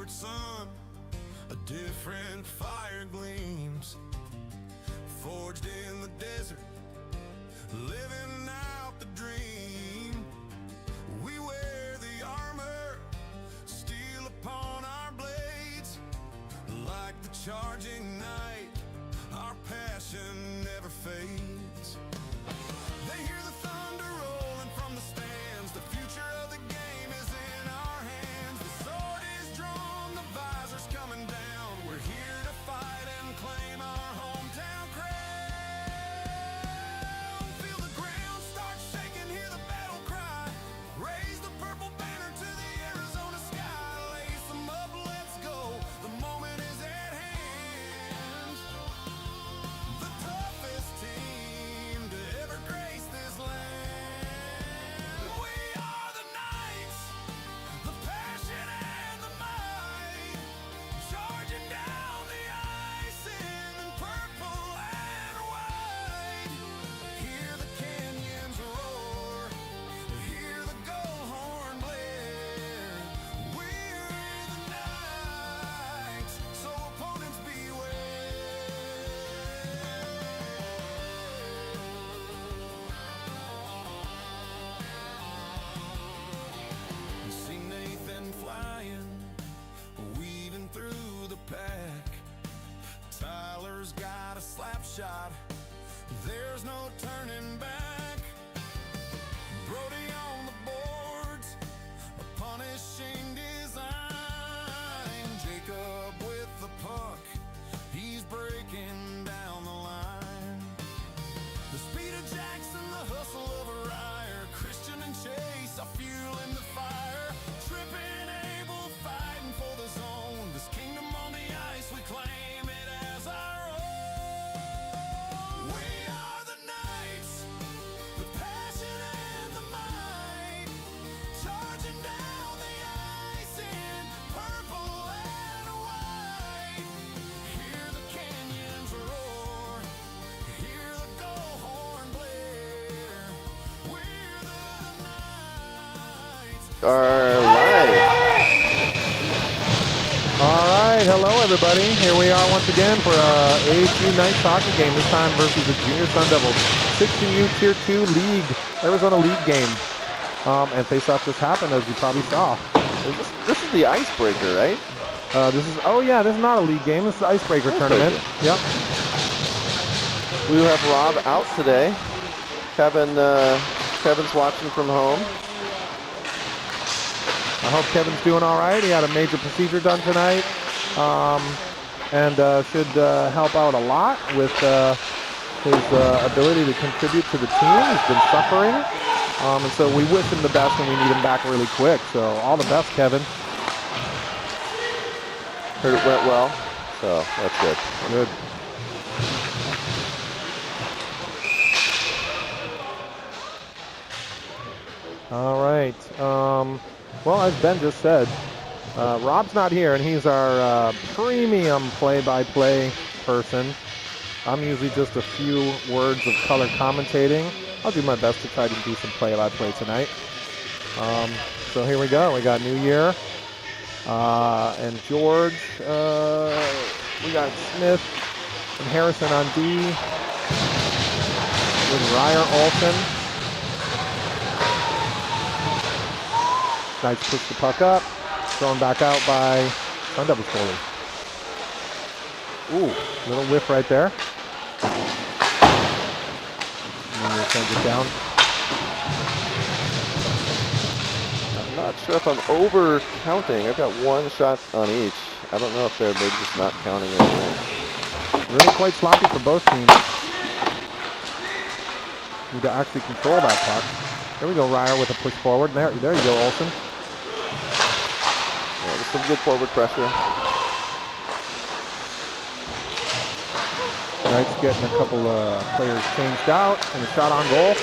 wayward sun, a different fire gleams. Forged in the desert, living out the dream. We wear the armor, steel upon our blades. Like the charging night, our passion never fades. They hear the thunder rolling from the stands. The future of the game is in our hands. The sword is drawn, the visor's coming down. We're here to fight and claim our hometown crown. Feel the ground start shaking, hear the battle cry. Raise the purple banner to the Arizona sky. Lace them up, let's go, the moment is at hand. The toughest team to ever grace this land. We are the Knights, the passion and the might, charging down the ice in purple and white. Hear the canyons roar, hear the gold horn blare. We're the Knights, so opponents beware. See Nathan flying, weaving through the pack. Tyler's got a slap shot, there's no turning back. Brody on the boards, a punishing design. Jacob with the puck, he's breaking down the line. The speed of Jackson, the hustle of Ryer, Christian and Chase are fueling the fire. Tripping Abel, fighting for the zone. This kingdom on the ice, we claim it as our own. We are the Knights, the passion and the might, charging down the ice in purple and white. Hear the canyons roar, hear the gold horn blare. We're the Knights. All right, hello everybody. Here we are once again for a ASU night soccer game. This time versus the Junior Sun Devils 16U Tier 2 League, Arizona League game. And face-off just happened, as you probably saw. This is the icebreaker, right? This is not a league game. This is the icebreaker tournament. Yep. We have Rob out today. Kevin's watching from home. I hope Kevin's doing all right. He had a major procedure done tonight, and should help out a lot with his ability to contribute to the team. He's been suffering, and so we wish him the best, and we need him back really quick. So all the best, Kevin. Heard it went well, so that's good. Good. All right. Well, as Ben just said, Rob's not here, and he's our premium play-by-play person. I'm usually just a few words of color commentating. I'll do my best to try to do some play-by-play tonight. So here we go. We got New Year and George. We got Smith and Harrison on D with Ryer Olsen. Knights push the puck up, thrown back out by Sun Devils goalie. Ooh, little whiff right there. And then sends it down. I'm not sure if I'm over counting. I've got one shot on each. I don't know if they're maybe just not counting anything. Really quite sloppy for both teams. Need to actually control that puck. There we go, Ryer with a push forward. There you go, Olsen. Yeah, just some good forward pressure. Knights getting a couple players changed out and a shot on goal.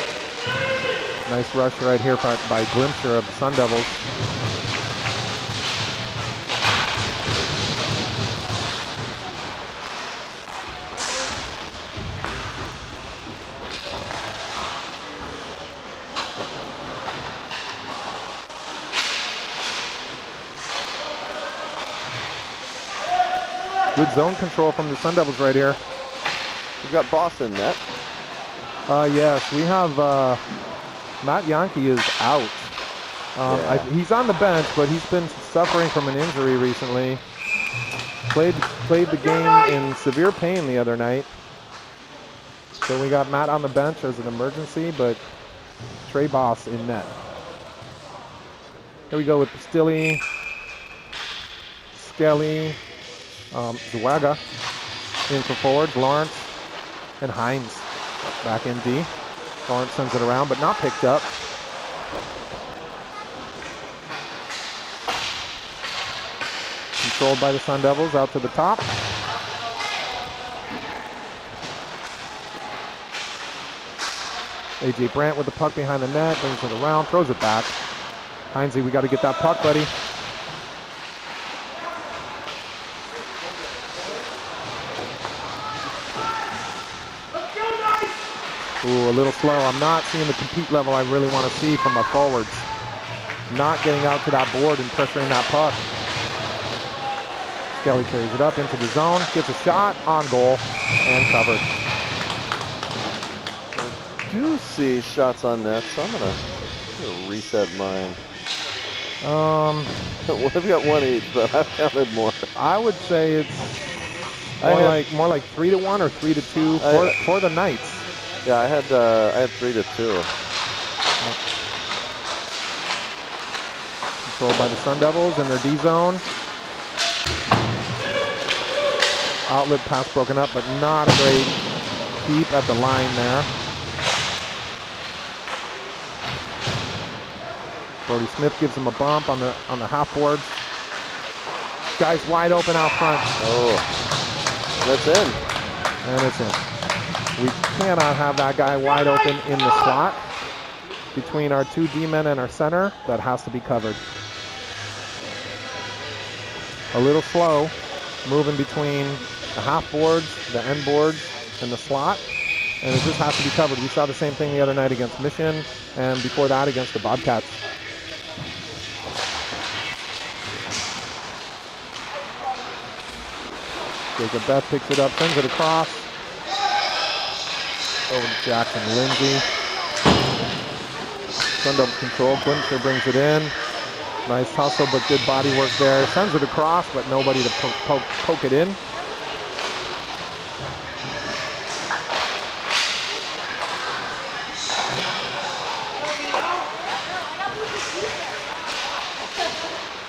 Nice rush right here by Glimcher of the Sun Devils. Good zone control from the Sun Devils right here. We've got Boston net. Yes, we have Matt Yankee is out. He's on the bench, but he's been suffering from an injury recently. Played the game in severe pain the other night. So we got Matt on the bench as an emergency, but Trey Boss in net. Here we go with Pastilli, Skelly, Zwaga in for forwards, Lawrence, and Hines back in D. Lawrence sends it around, but not picked up. Controlled by the Sun Devils out to the top. A.J. Brandt with the puck behind the net, brings it around, throws it back. Heinze, we got to get that puck, buddy. Ooh, a little slow. I'm not seeing the compete level I really want to see from my forwards. Not getting out to that board and pressuring that puck. Skelly carries it up into the zone, gets a shot, on goal, and covered. I do see shots on net, so I'm gonna reset mine. We've got one each, but I've counted more. I would say it's more like 3-1 or 3-2 for the Knights. Yeah, I had 3-2. Controlled by the Sun Devils in their D zone. Outlet pass broken up, but not a great keep at the line there. Brody Smith gives him a bump on the half boards. Guy's wide open out front. Oh, that's in. And it's in. We cannot have that guy wide open in the slot between our two D-men and our center. That has to be covered. A little slow, moving between the half boards, the end boards, and the slot. And it just has to be covered. We saw the same thing the other night against Mission, and before that against the Bobcats. Jacob Beth picks it up, sends it across. Over to Jackson Lindsay. Sun Devils control. Glimcher brings it in. Nice hustle, but good body work there. Sends it across, but nobody to poke it in.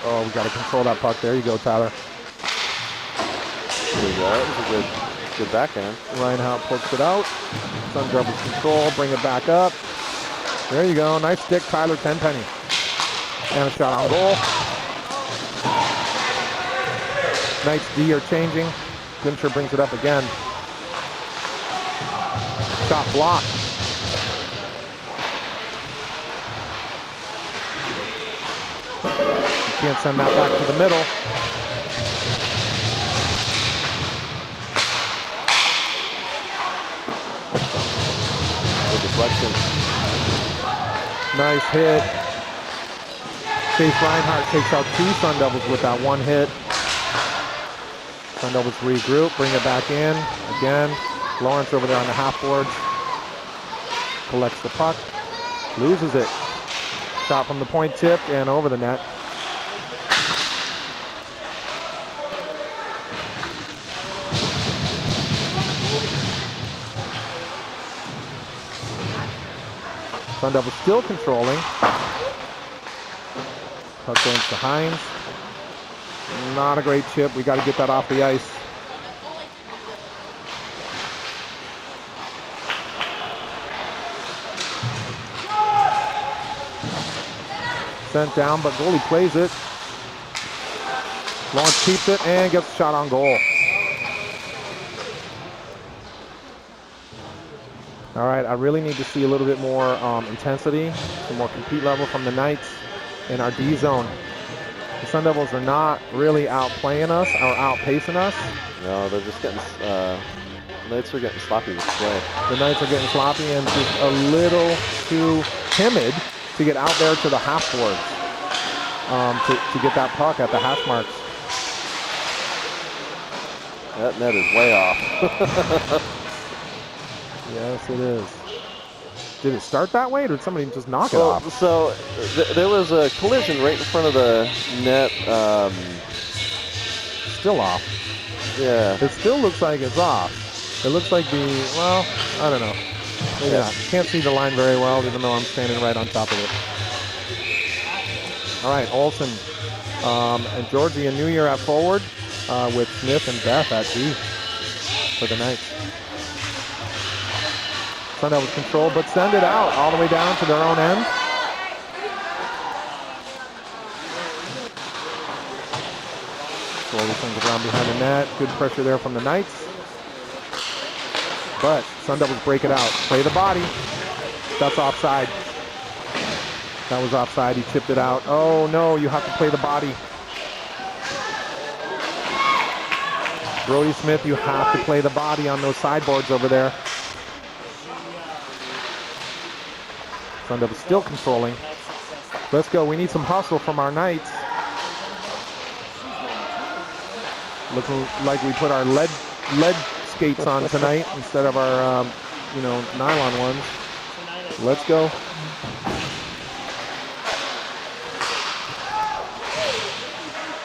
Oh, we got to control that puck. There you go, Tyler. That was a good backhand. Reinhardt pokes it out. Sun Devils control, bring it back up. There you go. Nice stick, Tyler Tenpenny. And a shot on goal. Knights D are changing. Glimcher brings it up again. Shot blocked. You can't send that back to the middle. Deflection. Nice hit. Chase Reinhardt takes out two Sun Devils with that one hit. Sun Devils regroup, bring it back in. Again, Lawrence over there on the half boards. Collects the puck, loses it. Shot from the point tipped and over the net. Sun Devils still controlling. Puck goes to Hines. Not a great chip. We got to get that off the ice. Sent down, but goalie plays it. Lawrence keeps it and gets a shot on goal. All right, I really need to see a little bit more intensity, some more compete level from the Knights in our D zone. The Sun Devils are not really outplaying us or outpacing us. No, they're just getting, Knights are getting sloppy with play. The Knights are getting sloppy and just a little too timid to get out there to the half boards to get that puck at the hash marks. That net is way off. Yes, it is. Did it start that way, or did somebody just knock it Well, off? so there was a collision right in front of the net. Still off. Yeah. It still looks like it's off. It looks like well, I don't know. Maybe not. Can't see the line very well, even though I'm standing right on top of it. All right, Olsen and Georgie and New Year at forward with Smith and Beth at D for the Knights. Sun Devils control, but send it out all the way down to their own end. Slowly sends it around behind the net. Good pressure there from the Knights. But Sun Devils break it out. Play the body. That's offside. That was offside. He chipped it out. Oh, no, you have to play the body. Brody Smith, you have to play the body on those sideboards over there. Sun Devils still controlling. Let's go. We need some hustle from our Knights. Looking like we put our lead skates on tonight instead of our, nylon ones. Let's go.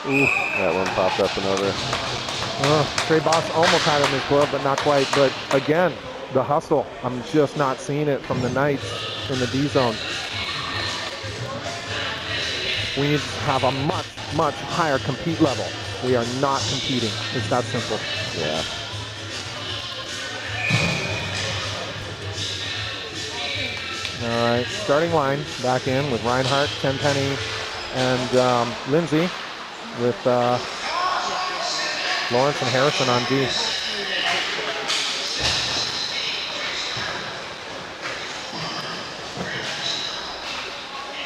Ooh, that one popped up and over. Trey Boss almost had it in his glove, but not quite. But again, the hustle. I'm just not seeing it from the Knights in the D zone. We need to have a much, much higher compete level. We are not competing. It's that simple. Yeah. All right, starting line back in with Reinhardt, Tenpenny, and Lindsay with Lawrence and Harrison on D.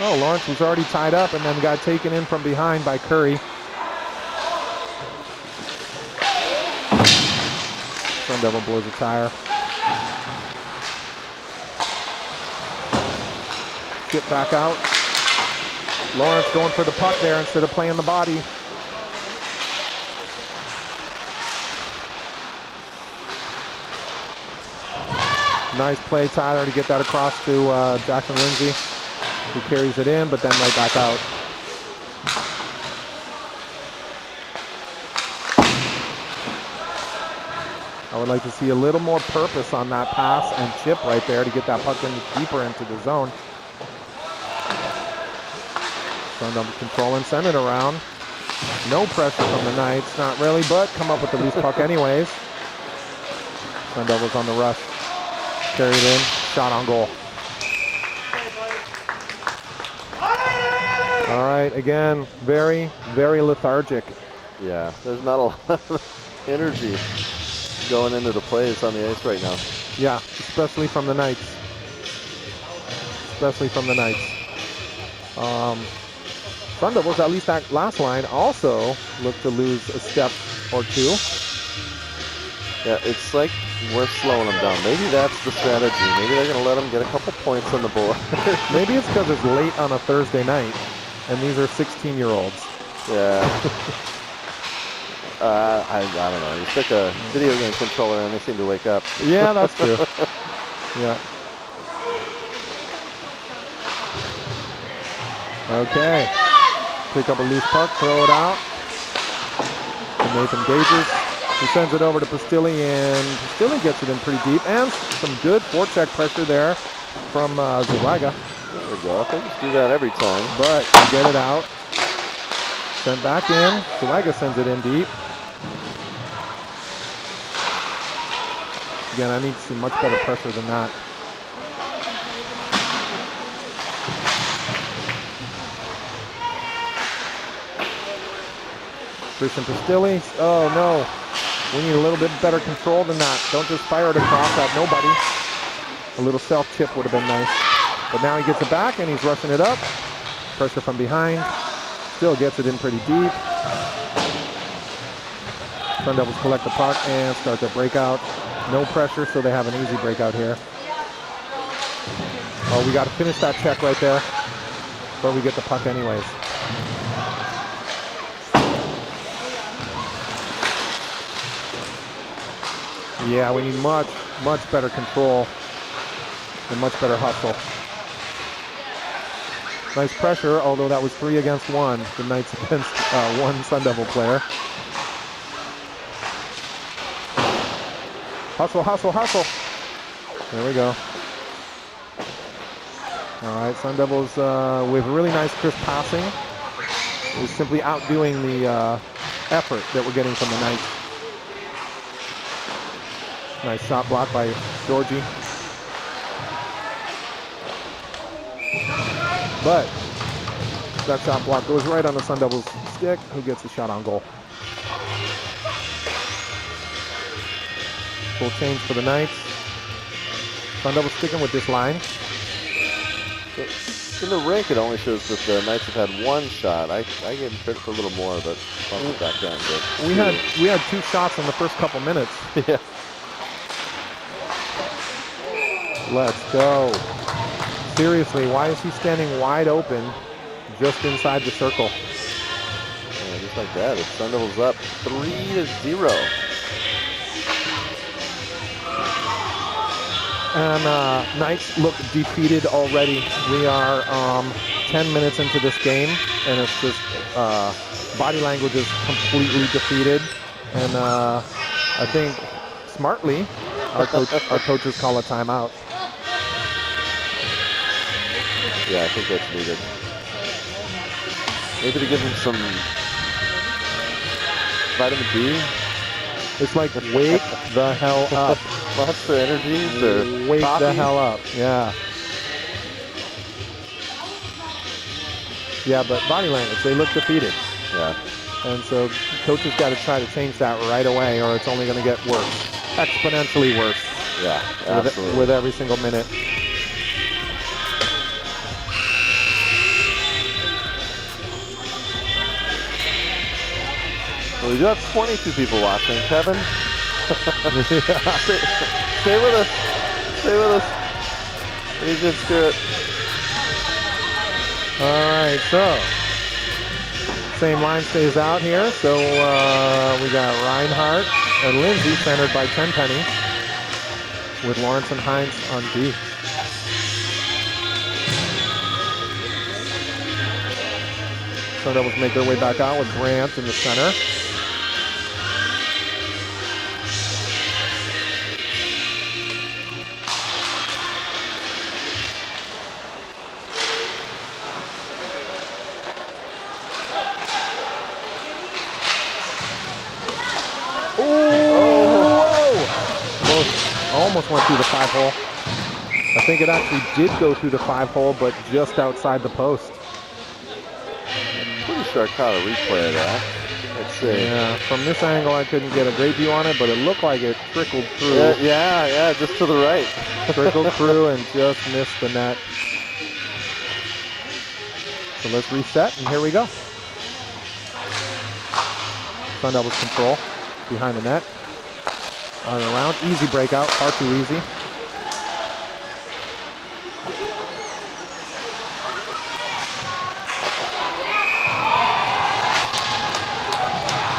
Oh, Lawrence was already tied up and then got taken in from behind by Curry. Sun Devil blows a tire. Chip back out. Lawrence going for the puck there instead of playing the body. Nice play, Tyler, to get that across to Jackson Lindsay, who carries it in, but then right back out. I would like to see a little more purpose on that pass and chip right there to get that puck in deeper into the zone. Sun Devils control and send it around. No pressure from the Knights, not really, but come up with the loose puck anyways. Sun Devils on the rush. Carried in, shot on goal. All right, again, very, very lethargic. Yeah, there's not a lot of energy going into the plays on the ice right now. Yeah, especially from the Knights. Especially from the Knights. Sun Devils, at least that last line, also look to lose a step or two. Yeah, it's like we're slowing them down. Maybe that's the strategy. Maybe they're going to let them get a couple points on the board. Maybe it's because it's late on a Thursday night, and these are 16-year-olds. Yeah. I don't know. You stick a video game controller and they seem to wake up. Yeah, that's true. Yeah. Okay. Pick up a loose puck, throw it out. And Nathan Gagers. He sends it over to Pastilli, and Pastilli gets it in pretty deep. And some good forecheck pressure there from Zulaga. There we go. They just do that every time. But get it out. Sent back in. Zulaga sends it in deep. Again, I need to see much better pressure than that. Christian Pastilli. Oh, no. We need a little bit better control than that. Don't just fire it across at nobody. A little self-chip would have been nice. But now he gets it back, and he's rushing it up. Pressure from behind. Still gets it in pretty deep. Sun Devils collect the puck and start their breakout. No pressure, so they have an easy breakout here. Oh, we got to finish that check right there. But we get the puck anyways. Yeah, we need much better control and much better hustle. Nice pressure, although that was 3 against 1. The Knights against one Sun Devil player. Hustle, hustle, hustle. There we go. All right, Sun Devils with really nice crisp passing is simply outdoing the effort that we're getting from the Knights. Nice shot block by Georgie. But that shot block goes right on the Sun Devils stick, who gets the shot on goal. Full change for the Knights. Sun Devils sticking with this line. In the rink, it only shows that the Knights have had 1 shot. I gave them credit for a little more, but I'll back down. We had 2 shots in the first couple minutes. Yeah. Let's go. Seriously, why is he standing wide open just inside the circle? Yeah, just like that. It's Sun Devils up 3-0. And Knights look defeated already. We are 10 minutes into this game, and it's just body language is completely defeated. And I think smartly, our coaches call a timeout. Yeah, I think that's needed. Maybe to give them some vitamin D. It's like, wake the hell up. Monster Energies or Wake coffee. the hell up. Yeah. Yeah, but body language, they look defeated. Yeah. And so coaches got to try to change that right away, or it's only going to get worse. Exponentially worse. Yeah, absolutely. With every single minute. Well, we do have 22 people watching. Kevin, stay with us. Stay with us. We need you in spirit. All right, so same line stays out here. So we got Reinhardt and Lindsay centered by Tenpenny with Lawrence and Hines on D. Sun Devils make their way back out with Grant in the center. Almost went through the 5-hole. I think it actually did go through the 5-hole, but just outside the post. Pretty sure I caught a replay of that. Let's see. Yeah, from this angle I couldn't get a great view on it, but it looked like it trickled through. Yeah, just to the right. Trickled through and just missed the net. So let's reset, and here we go. Sun Devils control behind the net. On and around, easy breakout, far too easy.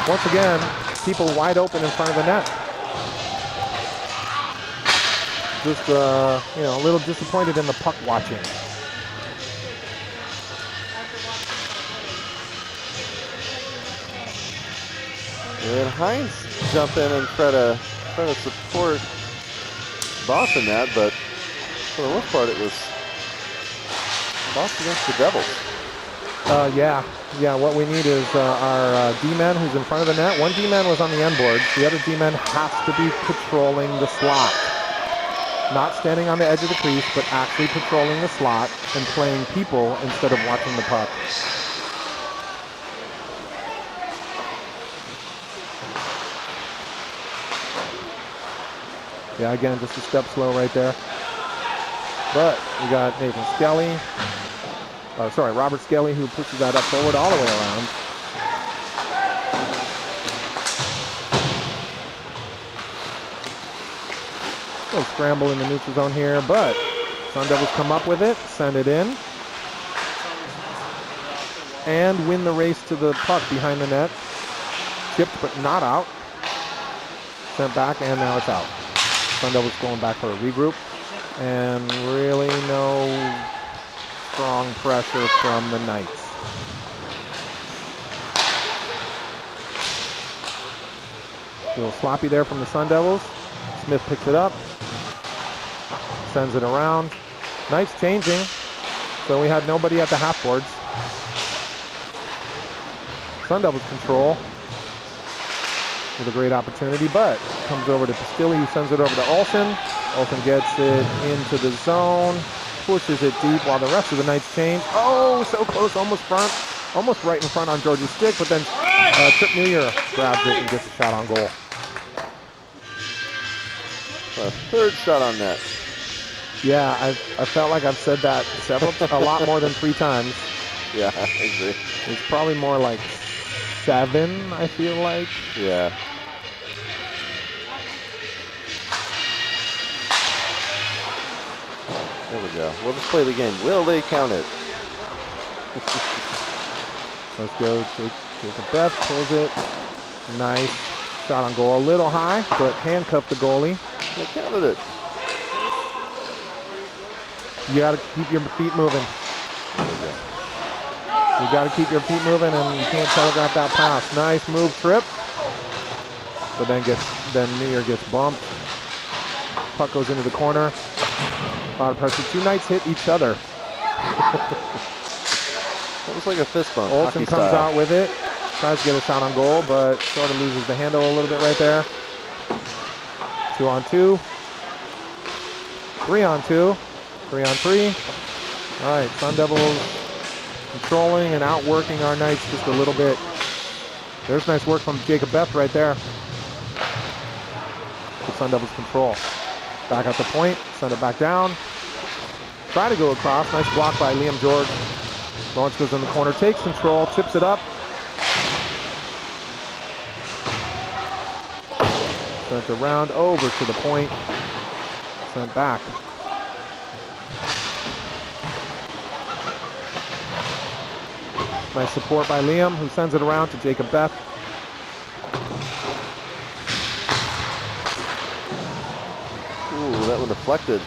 Once again, people wide open in front of the net. Just, a little disappointed in the puck watching. And Hines jump in and try to support Boss in that, but for the most part it was Boss against the Devils. Yeah, what we need is our D-man who's in front of the net. One D-man was on the end board. The other D-man has to be patrolling the slot. Not standing on the edge of the crease, but actually patrolling the slot and playing people instead of watching the puck. Yeah, again, just a step slow right there. But we got Nathan Skelly. Robert Skelly, who pushes that up forward all the way around. Little scramble in the neutral zone here, but Sun Devils come up with it, send it in, and win the race to the puck behind the net. Chipped but not out. Sent back, and now it's out. Sun Devils going back for a regroup. And really no strong pressure from the Knights. A little sloppy there from the Sun Devils. Smith picks it up. Sends it around. Knights changing. So we had nobody at the half boards. Sun Devils control with a great opportunity, but comes over to Pastilli, who sends it over to Olsen. Olsen gets it into the zone, pushes it deep while the rest of the Knights change. Oh, so close, almost right in front on George's stick, but then Trip New Year grabs it and gets a shot on goal. A third shot on net. Yeah, I felt like I've said that a lot more than 3 times. Yeah, I agree. It's probably more like 7, I feel like. Yeah. There we go. We'll just play the game. Will they count it? Let's go. Jacob Beth pulls it. Nice shot on goal. A little high, but handcuffed the goalie. They counted it. You got to keep your feet moving. You got to keep your feet moving, and you can't telegraph that pass. Nice move, Trip. But then New Year gets bumped. Puck goes into the corner. A lot of pressure. 2 Knights hit each other. That was like a fist bump. Olsen comes out with it. Tries to get a shot on goal, but sort of loses the handle a little bit right there. 2 on 2. 3 on 2. 3 on 3. All right, Sun Devils controlling and outworking our Knights just a little bit. There's nice work from Jacob Beth right there. The Sun Devils control. Back at the point, send it back down. Try to go across. Nice block by Liam George. Lawrence goes in the corner, takes control, chips it up. Sent around over to the point. Sent back. Nice support by Liam, who sends it around to Jacob Beth. Ooh, that one deflected.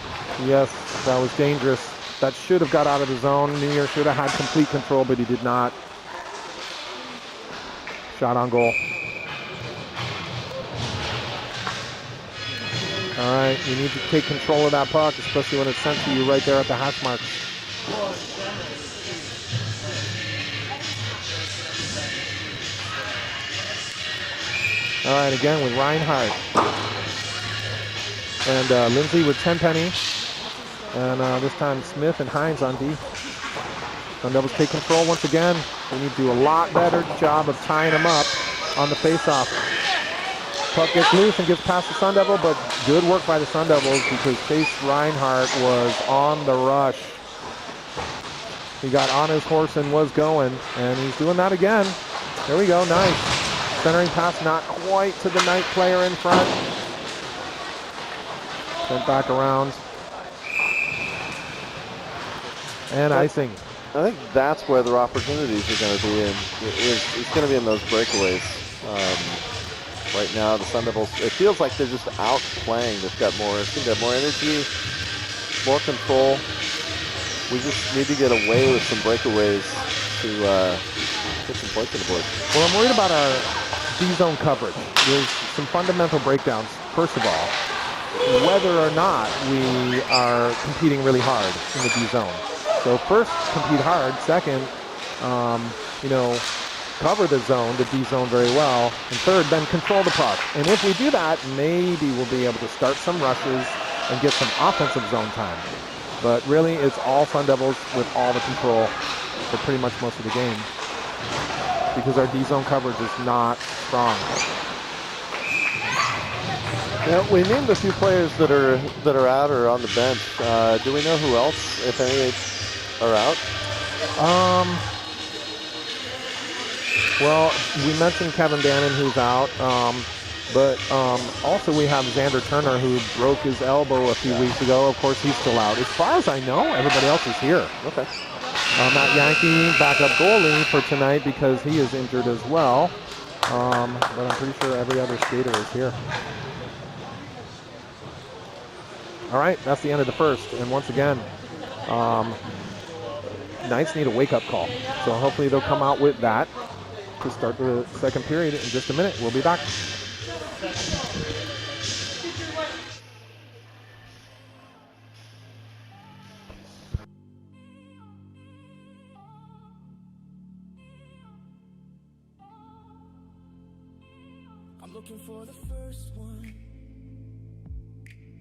Yes, that was dangerous. That should have got out of the zone. New Year should have had complete control, but he did not. Shot on goal. All right, you need to take control of that puck, especially when it's sent to you right there at the hash marks. All right, again with Reinhardt. And Lindsay with Tenpenny. And this time Smith and Hines on D. Sun Devils take control once again. We need to do a lot better job of tying them up on the face-off. Puck gets loose and gets past the Sun Devil, but good work by the Sun Devils because Chase Reinhardt was on the rush. He got on his horse and was going, and he's doing that again. There we go, nice. Centering pass not quite to the Knight player in front. Sent back around. And icing. I think that's where their opportunities are going to be in. It's going to be in those breakaways. Right now, the Sun Devils, it feels like they're just out playing. They've got more, more energy, more control. We just need to get away with some breakaways to get some points on the board. Well, I'm worried about our D-zone coverage. There's some fundamental breakdowns. First of all, whether or not we are competing really hard in the D-zone. So first, compete hard. Second, cover the zone, the D-zone very well. And third, then control the puck. And if we do that, maybe we'll be able to start some rushes and get some offensive zone time. But really, it's all Sun Devils with all the control for pretty much most of the game because our D-zone coverage is not strong. Yeah, we named a few players that are out or on the bench. Do we know who else, if any, are out? Well, we mentioned Kevin Bannon, who's out, but also we have Xander Turner, who broke his elbow a few weeks ago. Of course, he's still out. As far as I know, everybody else is here. Okay. Matt Yankee, backup goalie for tonight because he is injured as well. but I'm pretty sure every other skater is here. All right, that's the end of the first. And once again, Knights need a wake-up call. So hopefully they'll come out with that to start the second period in just a minute. We'll be back. I'm looking for the first one.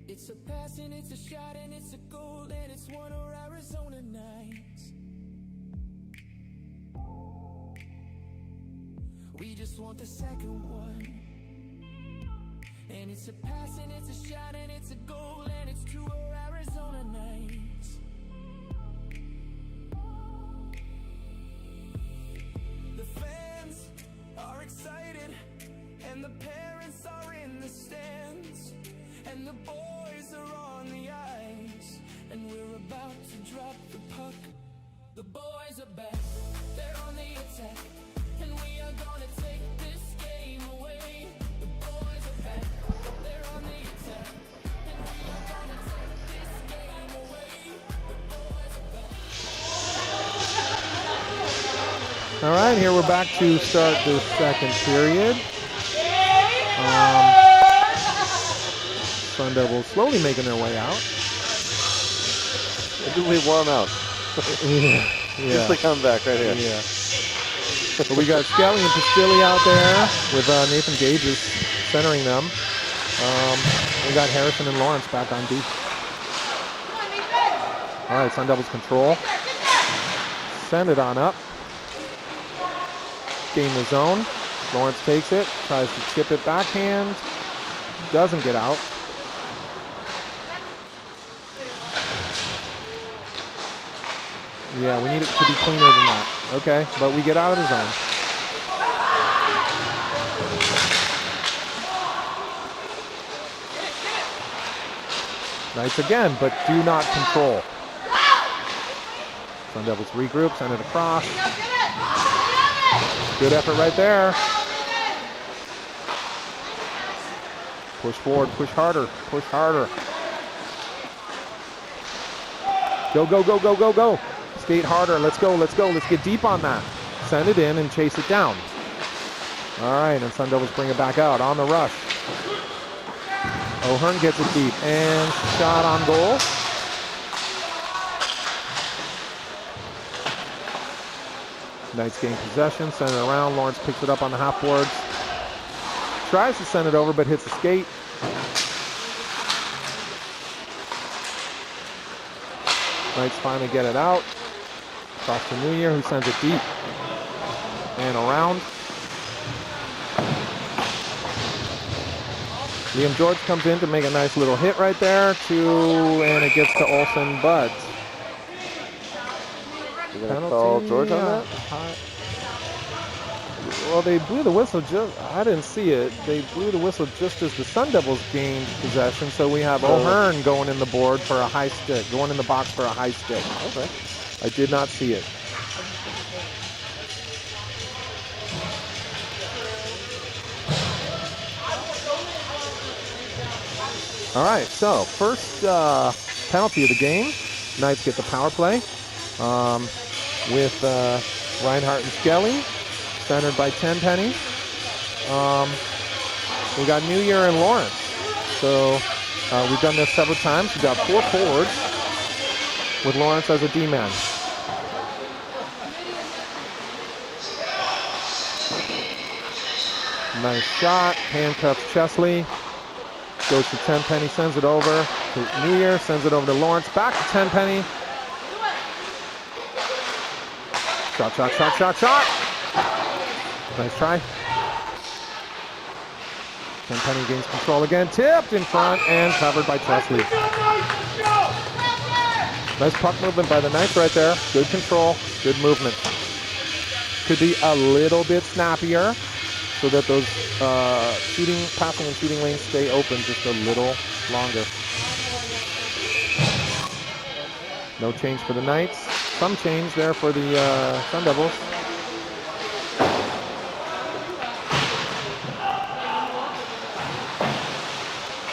It's a pass and it's a shot and it's a goal and it's one of Arizona nights. We just want the second one. And it's a pass and it's a shot and it's a goal and it's two of Arizona nights. The fans are excited and the parents are in the stands and the boys are on the ice and we're about to drop the puck. The boys are back, they're on the attack and we are gonna take this game away. The boys are back, they're on the attack and we are gonna take this game away. The boys are back. All right, here we're back to start the second period. Sun Devils slowly making their way out. I do leave one out. Yeah. Just the comeback right here. Yeah. But we got Skelly and Pastilli out there with Nathan Gages centering them. We got Harrison and Lawrence back on D. All right, Sun Devils control. Send it on up. Gain the zone. Lawrence takes it, tries to chip it backhand. Doesn't get out. Yeah, we need it to be cleaner than that. Okay, but we get out of the zone. Knights again, but do not control. Sun Devils regroup, send it across. Good effort right there. Push forward, push harder, push harder. Go, go, go, go, go, go. Skate harder, let's go, let's go. Let's get deep on that. Send it in and chase it down. All right, and Sun Devils bring it back out on the rush. O'Hearn gets it deep and shot on goal. Knights gain possession, send it around. Lawrence picks it up on the half boards. Tries to send it over, but hits the skate. Knights finally get it out. Across to New Year, who sends it deep and around. Liam George comes in to make a nice little hit right there, and it gets to Olsen, but You're going to call George on that? Well, they blew the whistle I didn't see it. They blew the whistle just as the Sun Devils gained possession, so we have O'Hearn going in the board for a high stick, going in the box for a high stick. Okay. I did not see it. All right, so first penalty of the game. Knights get the power play with Reinhardt and Skelly, centered by Tenpenny. We got New Year and Lawrence. So we've done this several times. We've got 4 forwards with Lawrence as a D-man. Nice shot, handcuffs Chesley. Goes to Tenpenny, sends it over to New Year, sends it over to Lawrence, back to Tenpenny. Shot, shot, shot, shot, shot. Nice try. Tenpenny gains control again, tipped in front and covered by Chesley. Nice puck movement by the Knights right there. Good control, good movement. Could be a little bit snappier so that those passing and shooting lanes stay open just a little longer. No change for the Knights. Some change there for the Sun Devils.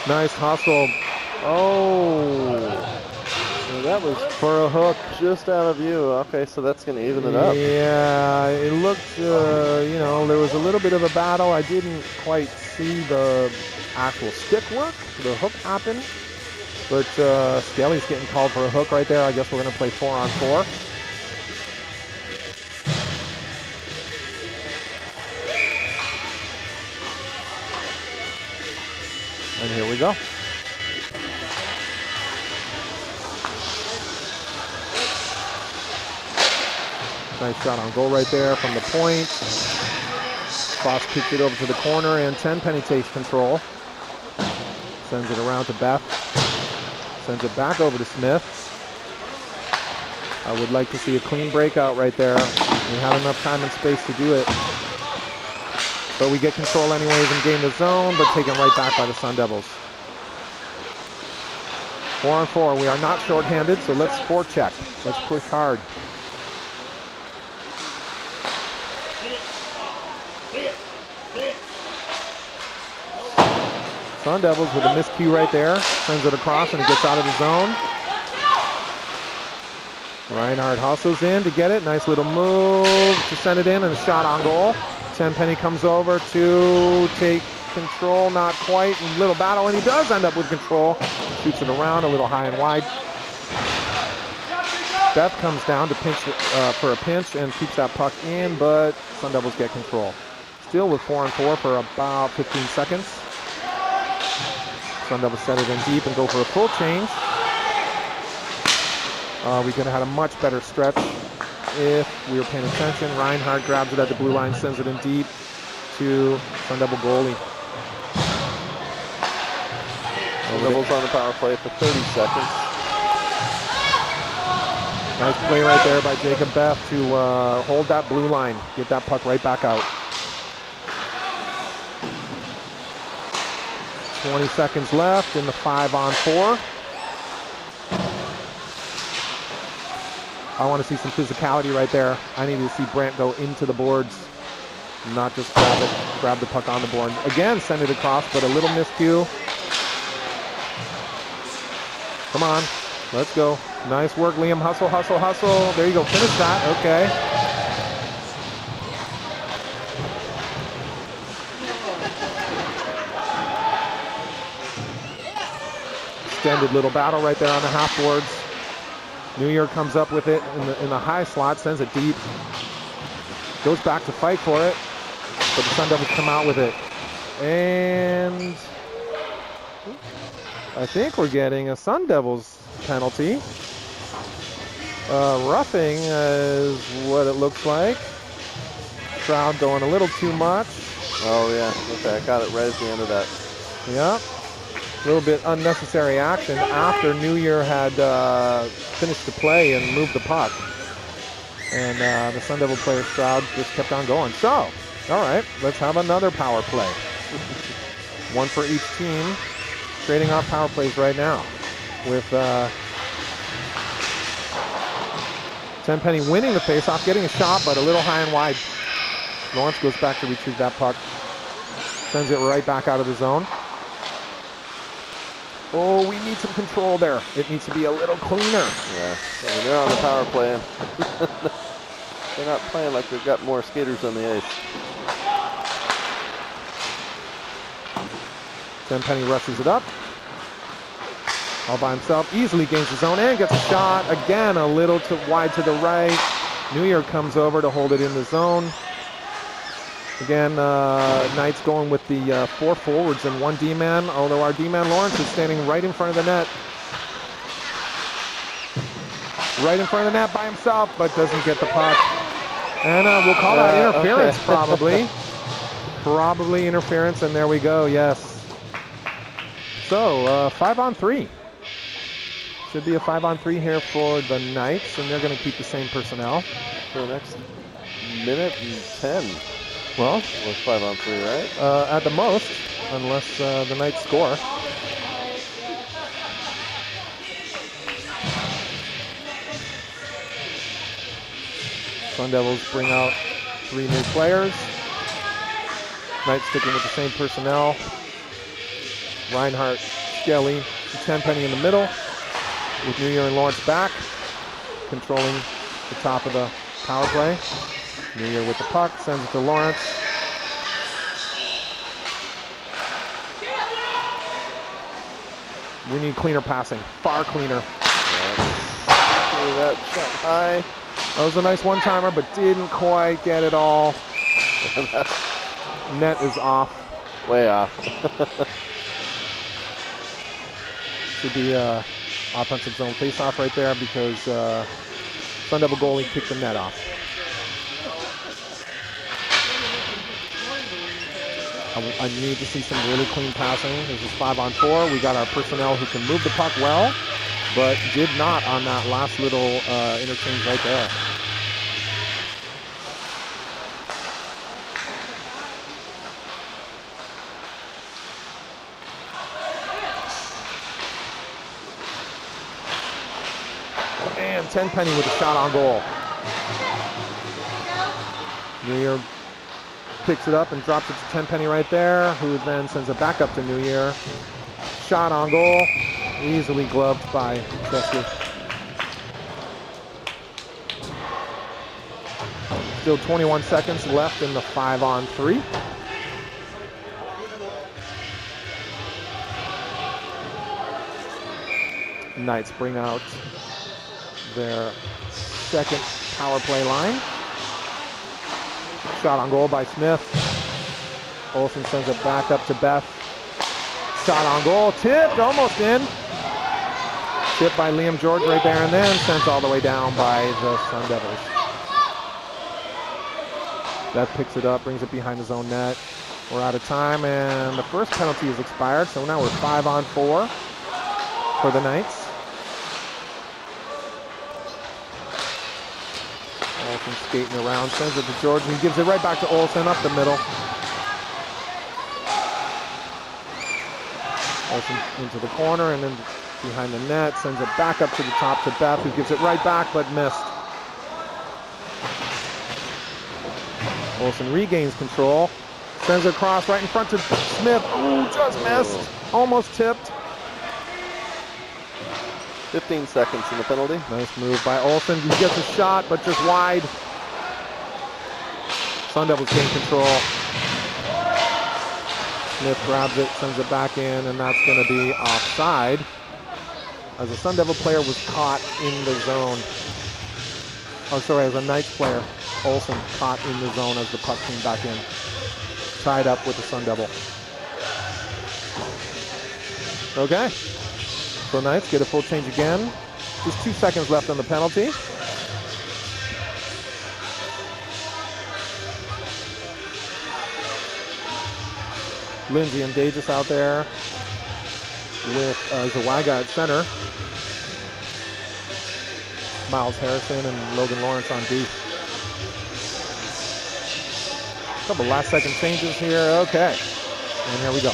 Nice hustle. Oh, So that was for a hook. just out of view. Okay, so that's going to even it up. Yeah, it looked, you know, there was a little bit of a battle. I didn't quite see the actual stick work, the hook happen. But Skelly's getting called for a hook right there. I guess we're going to play 4-on-4. And here we go. Nice shot on goal right there from the point. Foss kicks it over to the corner, and Tenpenny takes control. Sends it around to Beth. Sends it back over to Smith. I would like to see a clean breakout right there. We have enough time and space to do it. But we get control anyways and gain the zone, but taken right back by the Sun Devils. 4-on-4. We are not shorthanded, so let's forecheck. Let's push hard. Sun Devils with a miscue right there. Sends it across and it gets out of the zone. Reinhardt hustles in to get it. Nice little move to send it in and a shot on goal. Tenpenny comes over to take control, not quite. A little battle, and he does end up with control. Shoots it around a little high and wide. Beth comes down to pinch for a pinch and keeps that puck in, but Sun Devils get control. Still with 4-on-4 for about 15 seconds. Sun Devils set it in deep and go for a full change. We could have had a much better stretch if we were paying attention. Reinhardt grabs it at the blue line, sends it in deep to Sun Devil goalie. Sun Devils on the power play for 30 seconds. Nice play right there by Jacob Beth to hold that blue line, get that puck right back out. 20 seconds left in the 5-on-4. I want to see some physicality right there. I need to see Brandt go into the boards, not just grab the puck on the board. Again, send it across, but a little miscue. Come on, let's go. Nice work, Liam. Hustle, hustle, hustle. There you go. Finish that. Okay. Extended little battle right there on the half boards. New Year comes up with it in the high slot, sends it deep. Goes back to fight for it, but the Sun Devils come out with it. And I think we're getting a Sun Devils penalty. Roughing is what it looks like. Crowd going a little too much. Oh yeah, okay, I got it right at the end of that. Yep. A little bit unnecessary action after New Year had finished the play and moved the puck. And the Sun Devil player Stroud just kept on going. So, all right, let's have another power play. One for each team. Trading off power plays right now. With Tenpenny winning the faceoff, getting a shot, but a little high and wide. Lawrence goes back to retrieve that puck. Sends it right back out of the zone. Oh, we need some control there. It needs to be a little cleaner. Yeah, I mean, they're on the power play. They're not playing like they've got more skaters on the ice. Tenpenny rushes it up. All by himself. Easily gains the zone and gets a shot. Again, a little too wide to the right. New Year comes over to hold it in the zone. Again, Knights going with the 4 forwards and 1 D-man, although our D-man Lawrence is standing right in front of the net. Right in front of the net by himself, but doesn't get the puck. And we'll call that interference, okay. Probably. Probably interference, and there we go, yes. So, 5-on-3. Should be a 5-on-3 here for the Knights, and they're going to keep the same personnel. For the next minute and 10. Well, it was 5-on-3, right? At the most, unless the Knights score. Sun Devils bring out 3 new players. Knights sticking with the same personnel. Reinhardt Skelly and Tenpenny in the middle, with New Year and Lawrence back, controlling the top of the power play. New Year with the puck, sends it to Lawrence. We need cleaner passing, far cleaner. That shot high. That was a nice one-timer, but didn't quite get it all. Net is off. Way off. Should be offensive zone face-off right there because Sun Devil goalie kicked the net off. I need to see some really clean passing. This is 5-on-4. We got our personnel who can move the puck well, but did not on that last little interchange right there. And Tenpenny with a shot on goal. New Year picks it up and drops it to Tenpenny right there, who then sends it back up to New Year. Shot on goal, easily gloved by Chesky. Still 21 seconds left in the 5-on-3. Knights bring out their second power play line. Shot on goal by Smith. Olsen sends it back up to Beth. Shot on goal, tipped, almost in. Tipped by Liam George right there, and then sent all the way down by the Sun Devils. Beth picks it up, brings it behind his own net. We're out of time, and the first penalty is expired, so now we're 5-on-4 for the Knights. Olsen skating around, sends it to George, and he gives it right back to Olsen up the middle. Olsen into the corner and then behind the net, sends it back up to the top to Beth, who gives it right back but missed. Olsen regains control, sends it across right in front to Smith. Ooh, just missed, almost tipped. 15 seconds in the penalty. Nice move by Olsen. He gets a shot, but just wide. Sun Devils gain control. Smith grabs it, sends it back in, and that's going to be offside, as a Sun Devil player was caught in the zone. Oh, sorry, as a Knights player, Olsen caught in the zone as the puck came back in. Tied up with the Sun Devil. Okay. So Knights get a full change again. Just 2 seconds left on the penalty. Lindsay and Davis out there with Zawaga at center. Miles Harrison and Logan Lawrence on D. Couple last second changes here. Okay. And here we go.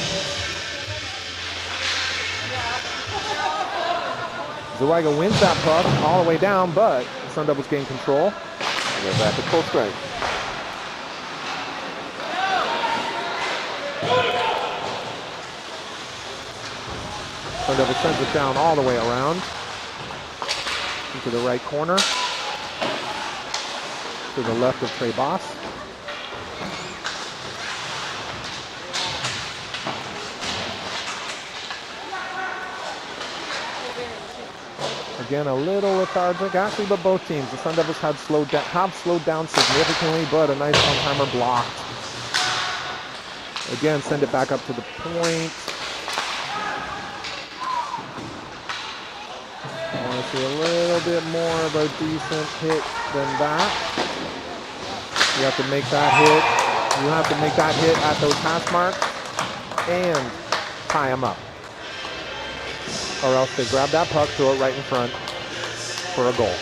Zawaga wins that puck all the way down, but the Sun Devils gain control. And they're back at full strength. Sun Devils sends it down all the way around into the right corner to the left of Trey Boss. Again, a little lethargic, actually, but both teams. The Sun Devils have slowed down significantly, but a nice one-timer blocked. Again, send it back up to the point. I want to see a little bit more of a decent hit than that. You have to make that hit. You have to make that hit at those hash marks and tie them up, or else they grab that puck, throw it right in front for a goal.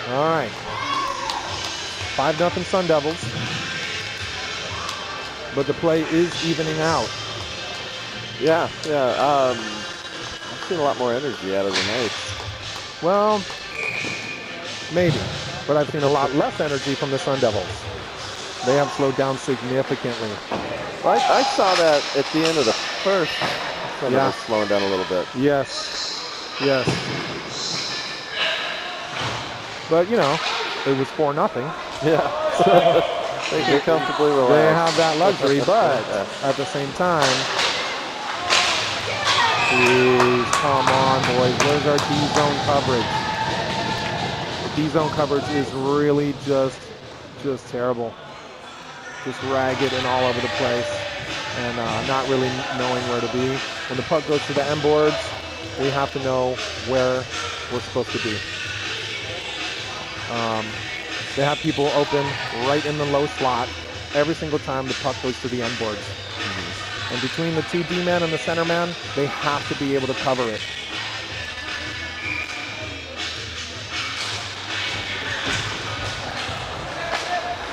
All right. 5-0 Sun Devils. But the play is evening out. Yeah. I've seen a lot more energy out of the Knights. Well, maybe. But I've seen a lot less energy from the Sun Devils. They have slowed down significantly. Well, I saw that at the end of the first Sun Devils slowing down a little bit. Yes. Yes. But, you know, it was 4-0. Yeah. They can comfortably relax. They have that luxury, but at the same time, jeez, come on, boys. Where's our D-zone coverage? The D-zone coverage is really just terrible. Just ragged and all over the place, and not really knowing where to be. When the puck goes to the end boards, we have to know where we're supposed to be. They have people open right in the low slot every single time the puck goes to the end boards. And between the 2 D-men and the center man, they have to be able to cover it.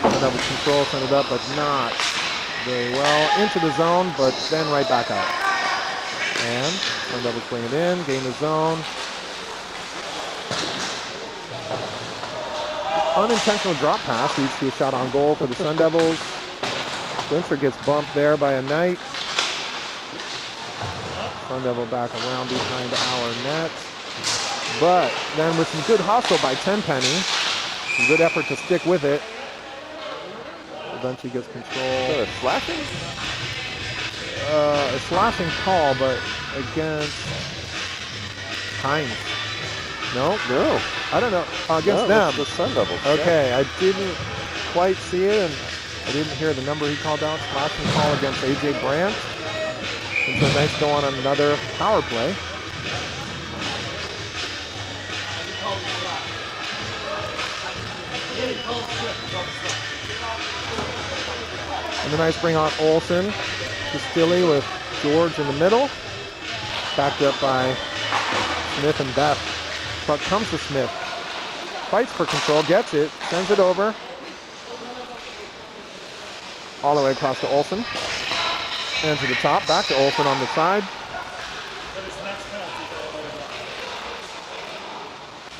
And that was control, send it up, but not very well. Into the zone, but then right back out. And Sun Devils bring it in, gain the zone. Unintentional drop pass leads to a shot on goal for the Sun Devils. Winter gets bumped there by a Knight. Sun Devil back around behind our net. But then with some good hustle by Tenpenny, some good effort to stick with it. Eventually gets control. Is that a slashing? A slashing call, but against Hines. No? No. I don't know. Against them. The Sun Devils. Okay, yeah. I didn't quite see it, and I didn't hear the number he called out. Slashing call against A.J. Brandt. And so Knights go on another power play. And the Knights bring on Olsen. Castilli with George in the middle. Backed up by Smith and Beth. Puck comes to Smith. Fights for control, gets it, sends it over. All the way across to Olsen. And to the top, back to Olsen on the side.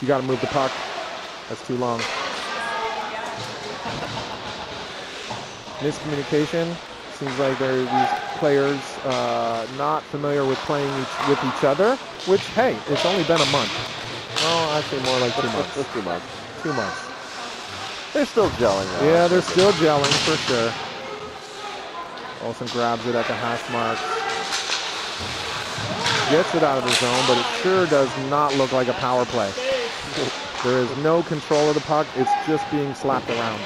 You got to move the puck. That's too long. Miscommunication. Seems like these players not familiar with playing with each other, which, hey, it's only been a month. Well, actually more like 2 months. 2 months. 2 months. They're still gelling. Yeah, they're still gelling for sure. Olsen grabs it at the hash marks. Gets it out of the zone, but it sure does not look like a power play. There is no control of the puck. It's just being slapped around.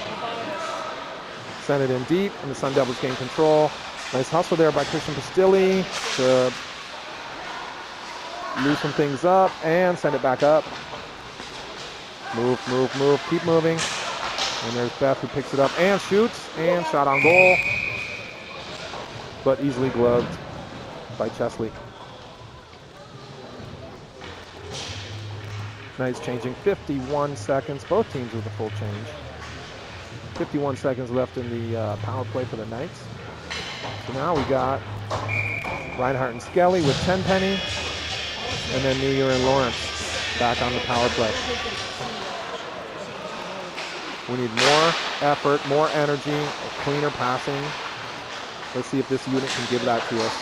Send it in deep, and the Sun Devils gain control. Nice hustle there by Christian Pastilli to loosen things up and send it back up. Move, move, move, keep moving. And there's Beth who picks it up and shoots, and shot on goal. But easily gloved by Chesley. Knights changing 51 seconds, both teams with a full change. 51 seconds left in the power play for the Knights. So now we got Reinhardt and Skelly with Tenpenny, and then New Year and Lawrence back on the power play. We need more effort, more energy, cleaner passing. Let's see if this unit can give that to us.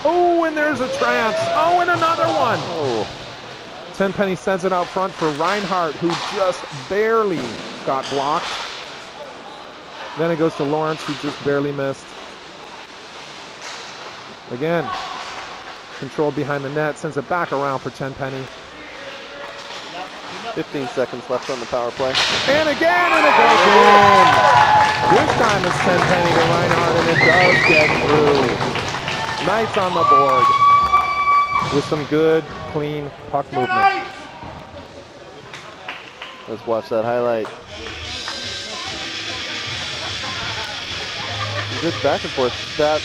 Oh, and there's a trance. Oh, and another one. Oh. Tenpenny sends it out front for Reinhardt, who just barely got blocked. Then it goes to Lawrence, who just barely missed. Again, controlled behind the net, sends it back around for Tenpenny. 15 seconds left on the power play. And again, and it goes in. This time it's Tenpenny to Reinhardt, and it does get through. Knights on the board with some good, clean puck movement. Let's watch that highlight. Good back and forth. That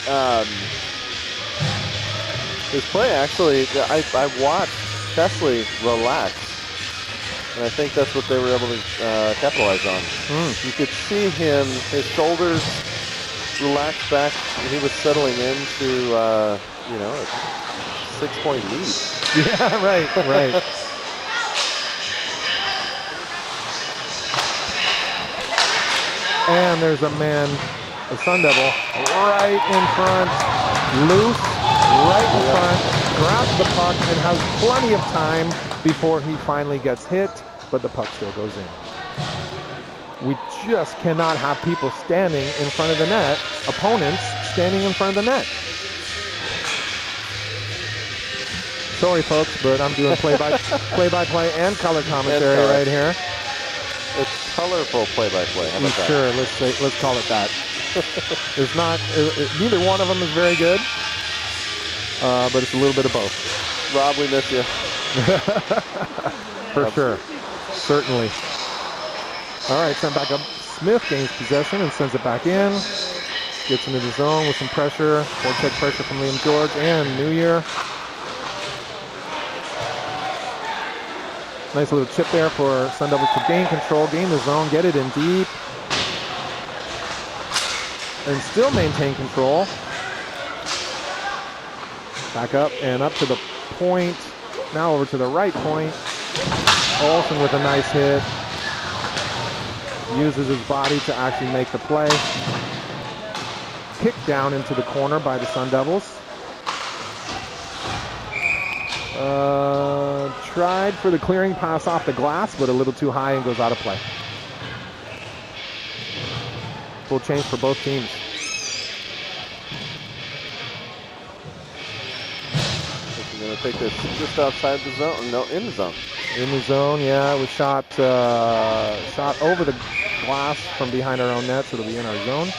this play actually, I watched Chesley relax, and I think that's what they were able to capitalize on. You could see him, his shoulders relaxed back. He was settling into, a 6-point lead. Yeah, right. And there's a man, a Sun Devil, right in front, loose, right in front, grabs the puck and has plenty of time before he finally gets hit, but the puck still goes in. We just cannot have people standing in front of the net, opponents standing in front of the net. Sorry, folks, but I'm doing play-by-play and color commentary right here. It's colorful play-by-play. How about that? Sure, let's call it that. It's not. Neither one of them is very good, but it's a little bit of both. Rob, we miss you. For sure, certainly. All right, sent back up. Smith gains possession and sends it back in. Gets into the zone with some pressure. Forecheck pressure from Liam George and New Year. Nice little chip there for Sun Devils to gain control, gain the zone, get it in deep. And still maintain control. Back up and up to the point. Now over to the right point. Olsen with a nice hit. Uses his body to actually make the play. Kicked down into the corner by the Sun Devils. Tried for the clearing pass off the glass, but a little too high and goes out of play. Full change for both teams. We're going to take this just outside the zone. No, in the zone. In the zone, yeah. It was shot over the glass from behind our own net, so it'll be in our zone.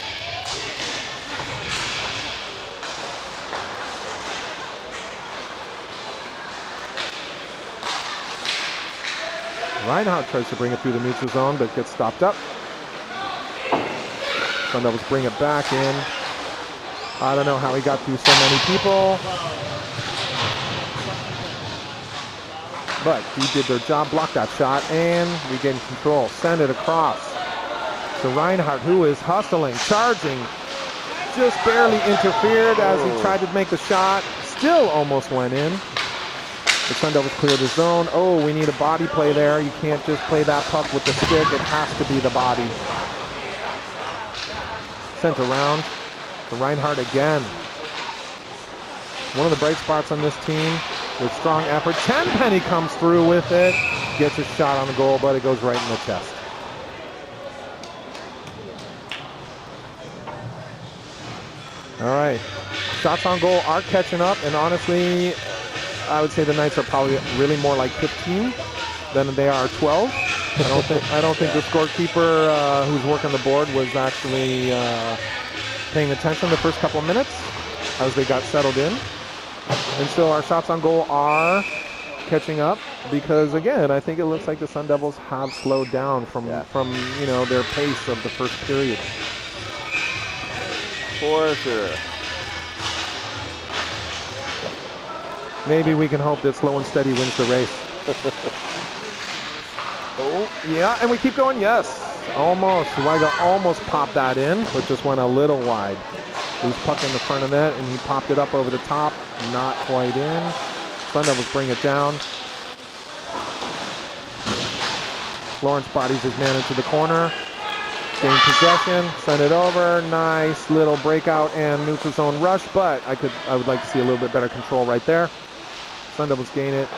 Reinhardt tries to bring it through the neutral zone, but gets stopped up. Sun Devils bring it back in. I don't know how he got through so many people. But he did their job, blocked that shot, and regained control. Send it across to Reinhardt, who is hustling, charging. Just barely interfered as he tried to make the shot. Still almost went in. The Sun Devils clear the zone. Oh, we need a body play there. You can't just play that puck with the stick. It has to be the body. Sent around to Reinhardt again. One of the bright spots on this team with strong effort. Tenpenny comes through with it. Gets a shot on the goal, but it goes right in the chest. All right. Shots on goal are catching up, and honestly, I would say the Knights are probably really more like 15 than they are 12. I don't think the scorekeeper who's working the board was actually paying attention the first couple of minutes as they got settled in. And so our shots on goal are catching up because, again, I think it looks like the Sun Devils have slowed down from their pace of the first period. For sure. Maybe we can hope that slow and steady wins the race. Oh, yeah, and we keep going, yes. Almost. Weiga almost popped that in, but just went a little wide. Loose puck in the front of net, and he popped it up over the top. Not quite in. Sun Devils bring it down. Lawrence bodies his man into the corner. Gain possession, send it over. Nice little breakout and neutral zone rush, but I would like to see a little bit better control right there. Sun Devils gain it.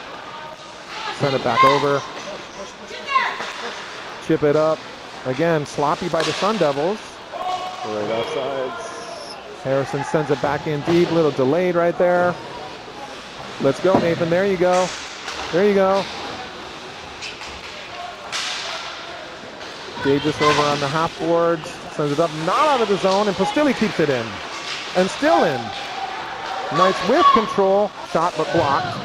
Send it back over. Chip it up. Again, sloppy by the Sun Devils. Right outside. Harrison sends it back in deep. Little delayed right there. Let's go, Nathan. There you go. There you go. Davis over on the half boards. Sends it up, not out of the zone, and Postilli keeps it in. And still in. Knights with control. Shot but blocked.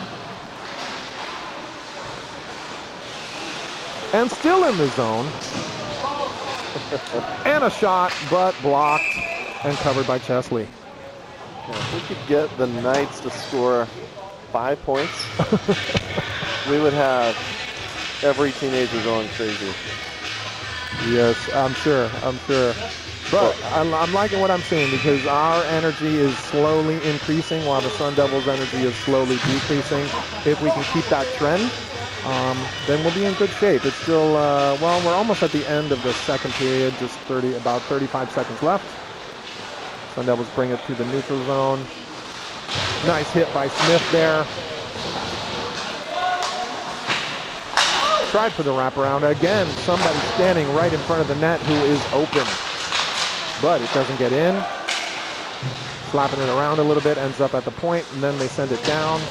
And still in the zone. And a shot, but blocked and covered by Chesley. Yeah, if we could get the Knights to score 5 points, we would have every teenager going crazy. Yes, I'm sure. But I'm liking what I'm seeing because our energy is slowly increasing while the Sun Devils' energy is slowly decreasing. If we can keep that trend, then we'll be in good shape. It's still, well, we're almost at the end of the second period, just about 35 seconds left. Sun Devils bring it to the neutral zone. Nice hit by Smith there. Tried for the wraparound. Again, somebody standing right in front of the net who is open. But it doesn't get in. Slapping it around a little bit, ends up at the point, and then they send it down.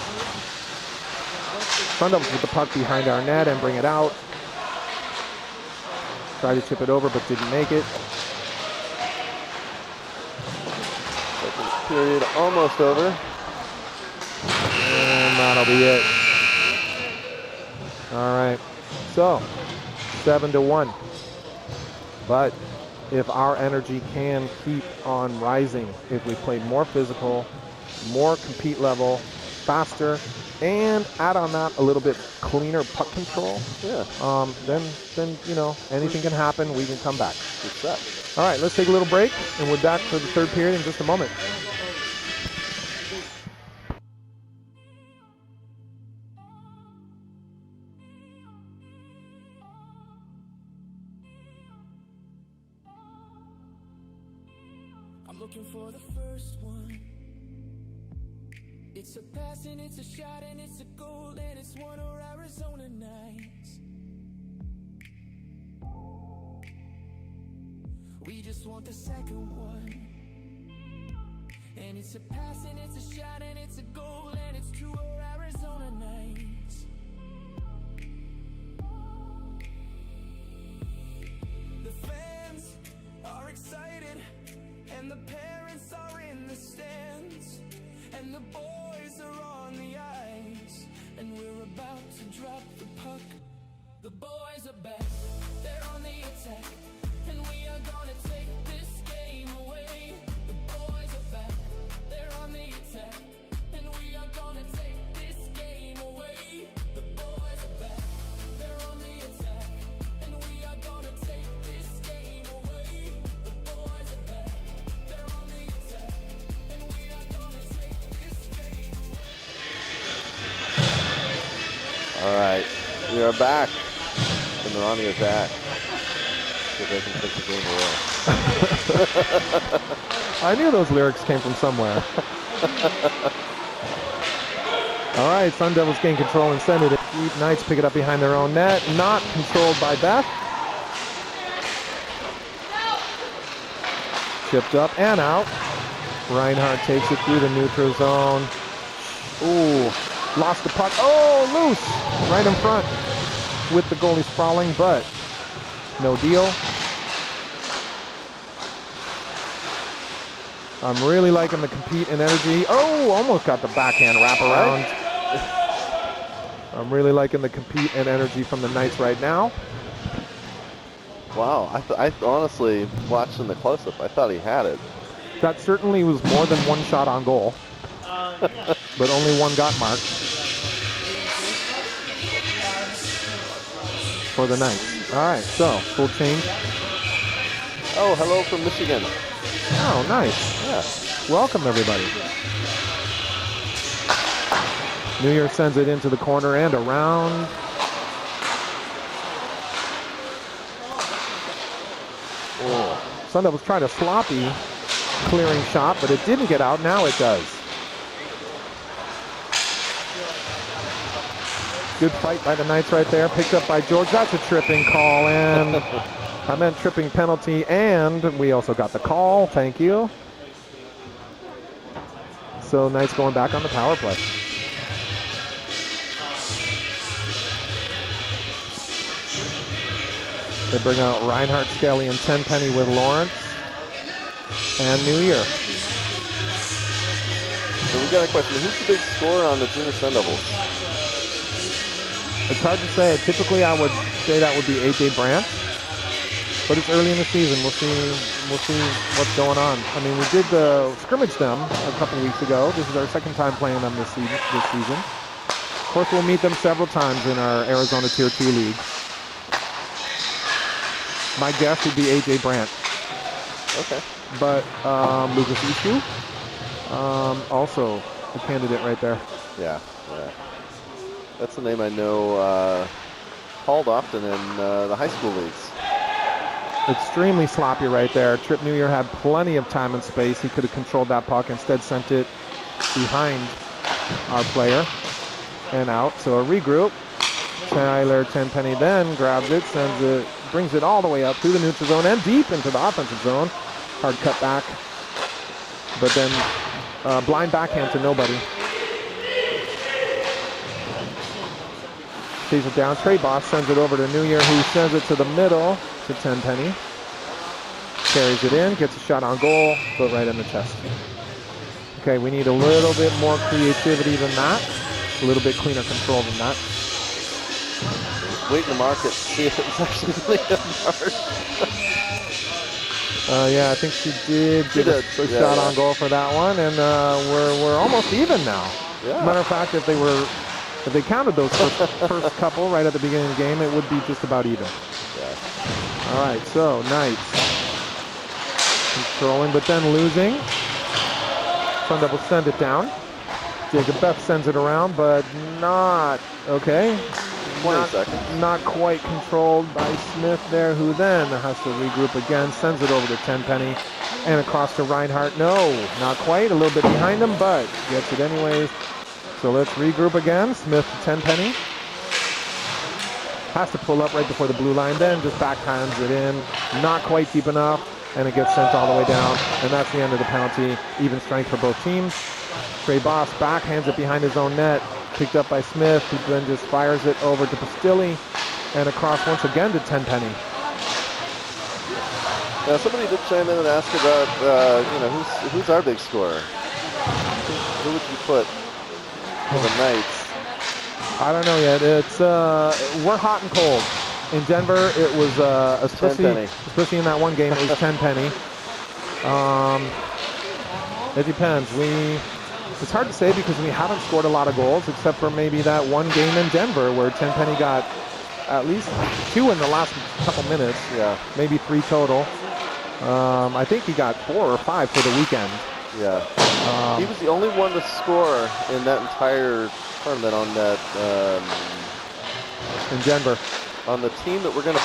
Sun Devils with the puck behind our net and bring it out. Tried to chip it over, but didn't make it. Second period almost over. And that'll be it. All right. So, 7-1. But if our energy can keep on rising, if we play more physical, more compete level, faster, and add on that a little bit cleaner puck control, then you know, anything can happen. We can come back. Good set. All right, let's take a little break, and we're back for the third period in just a moment. Looking for the first one. It's a pass and it's a shot and it's a goal and it's one of Arizona nights. We just want the second one. And it's a pass and it's a shot and it's a goal and it's two of Arizona nights. The fans are excited and the parents are in the stands, and the boys are on the ice, and we're about to drop the puck. The boys are back, they're on the attack, and we are gonna take this game away. The boys are back, they're on the attack, and we are gonna take this game away. The boys are back, they're on the attack, and we are gonna take this game away. The boys are back. All right, we are back, and they're on the attack. So they can take the game away. I knew those lyrics came from somewhere. All right, Sun Devils gain control and send it. Deep. Knights pick it up behind their own net. Not controlled by Beth. Chipped up and out. Reinhardt takes it through the neutral zone. Ooh. Lost the puck. Oh, loose! Right in front with the goalie sprawling, but no deal. I'm really liking the compete and energy. Oh, almost got the backhand wraparound. I'm really liking the compete and energy from the Knights right now. Wow, I honestly, watching the close-up, I thought he had it. That certainly was more than one shot on goal. But only one got marked for the Knights. All right, so full change. Oh, hello from Michigan. Oh, nice. Yeah. Welcome, everybody. New Year sends it into the corner and around. Oh. Sun Devils tried a sloppy clearing shot, but it didn't get out. Now it does. Good fight by the Knights right there. Picked up by George. That's a tripping call, and I meant tripping penalty, and we also got the call. Thank you. So Knights going back on the power play. They bring out Reinhardt, Skelly, and Tenpenny with Lawrence and New Year. So we got a question. Who's the big scorer on the Junior Sun Devils? It's hard to say. Typically, I would say that would be AJ Brandt, but it's early in the season. We'll see what's going on. I mean, we did scrimmage them a couple weeks ago. This is our second time playing them this season. Of course, we'll meet them several times in our Arizona Tier 2 league. My guess would be AJ Brandt. Okay. But Lucas Ishu, also a candidate right there. Yeah, yeah. That's a name I know called often in the high school leagues. Extremely sloppy right there. Trip New Year had plenty of time and space. He could have controlled that puck. Instead sent it behind our player and out. So a regroup. Tyler Tenpenny then grabs it, sends it, brings it all the way up through the neutral zone and deep into the offensive zone. Hard cut back. But then blind backhand to nobody. Chases it down. Trey Boss sends it over to New Year, who sends it to the middle to Tenpenny. Carries it in, gets a shot on goal, but right in the chest. Okay, we need a little bit more creativity than that. A little bit cleaner control than that. Wait in the market, see if it was actually Leonard. Yeah, I think she did get a shot on goal for that one, and we're almost even now. Yeah. Matter of fact, if they counted those first couple right at the beginning of the game, it would be just about even. Yeah. All right, so Knights controlling, but then losing. Sun Devils send it down. Jacob Beth sends it around, but not okay. 20 seconds. Not quite controlled by Smith there, who then has to regroup again, sends it over to Tenpenny and across to Reinhardt. No, not quite. A little bit behind him, but gets it anyways. So let's regroup again. Smith to Tenpenny. Has to pull up right before the blue line, then just backhands it in. Not quite deep enough, and it gets sent all the way down. And that's the end of the penalty. Even strength for both teams. Trey Boss backhands it behind his own net. Picked up by Smith, who then just fires it over to Pastilli and across once again to Tenpenny. Now, somebody did chime in and ask about, who's our big scorer? Who would you put for the Knights? I don't know yet. It's we're hot and cold. In Denver, it was especially in that one game, it was Tenpenny. It depends. It's hard to say because we haven't scored a lot of goals, except for maybe that one game in Denver where Tenpenny got at least 2 in the last couple minutes. Yeah. Maybe 3 total. I think he got 4 or 5 for the weekend. Yeah. He was the only one to score in that entire tournament on that. In Denver. On the team that we're going to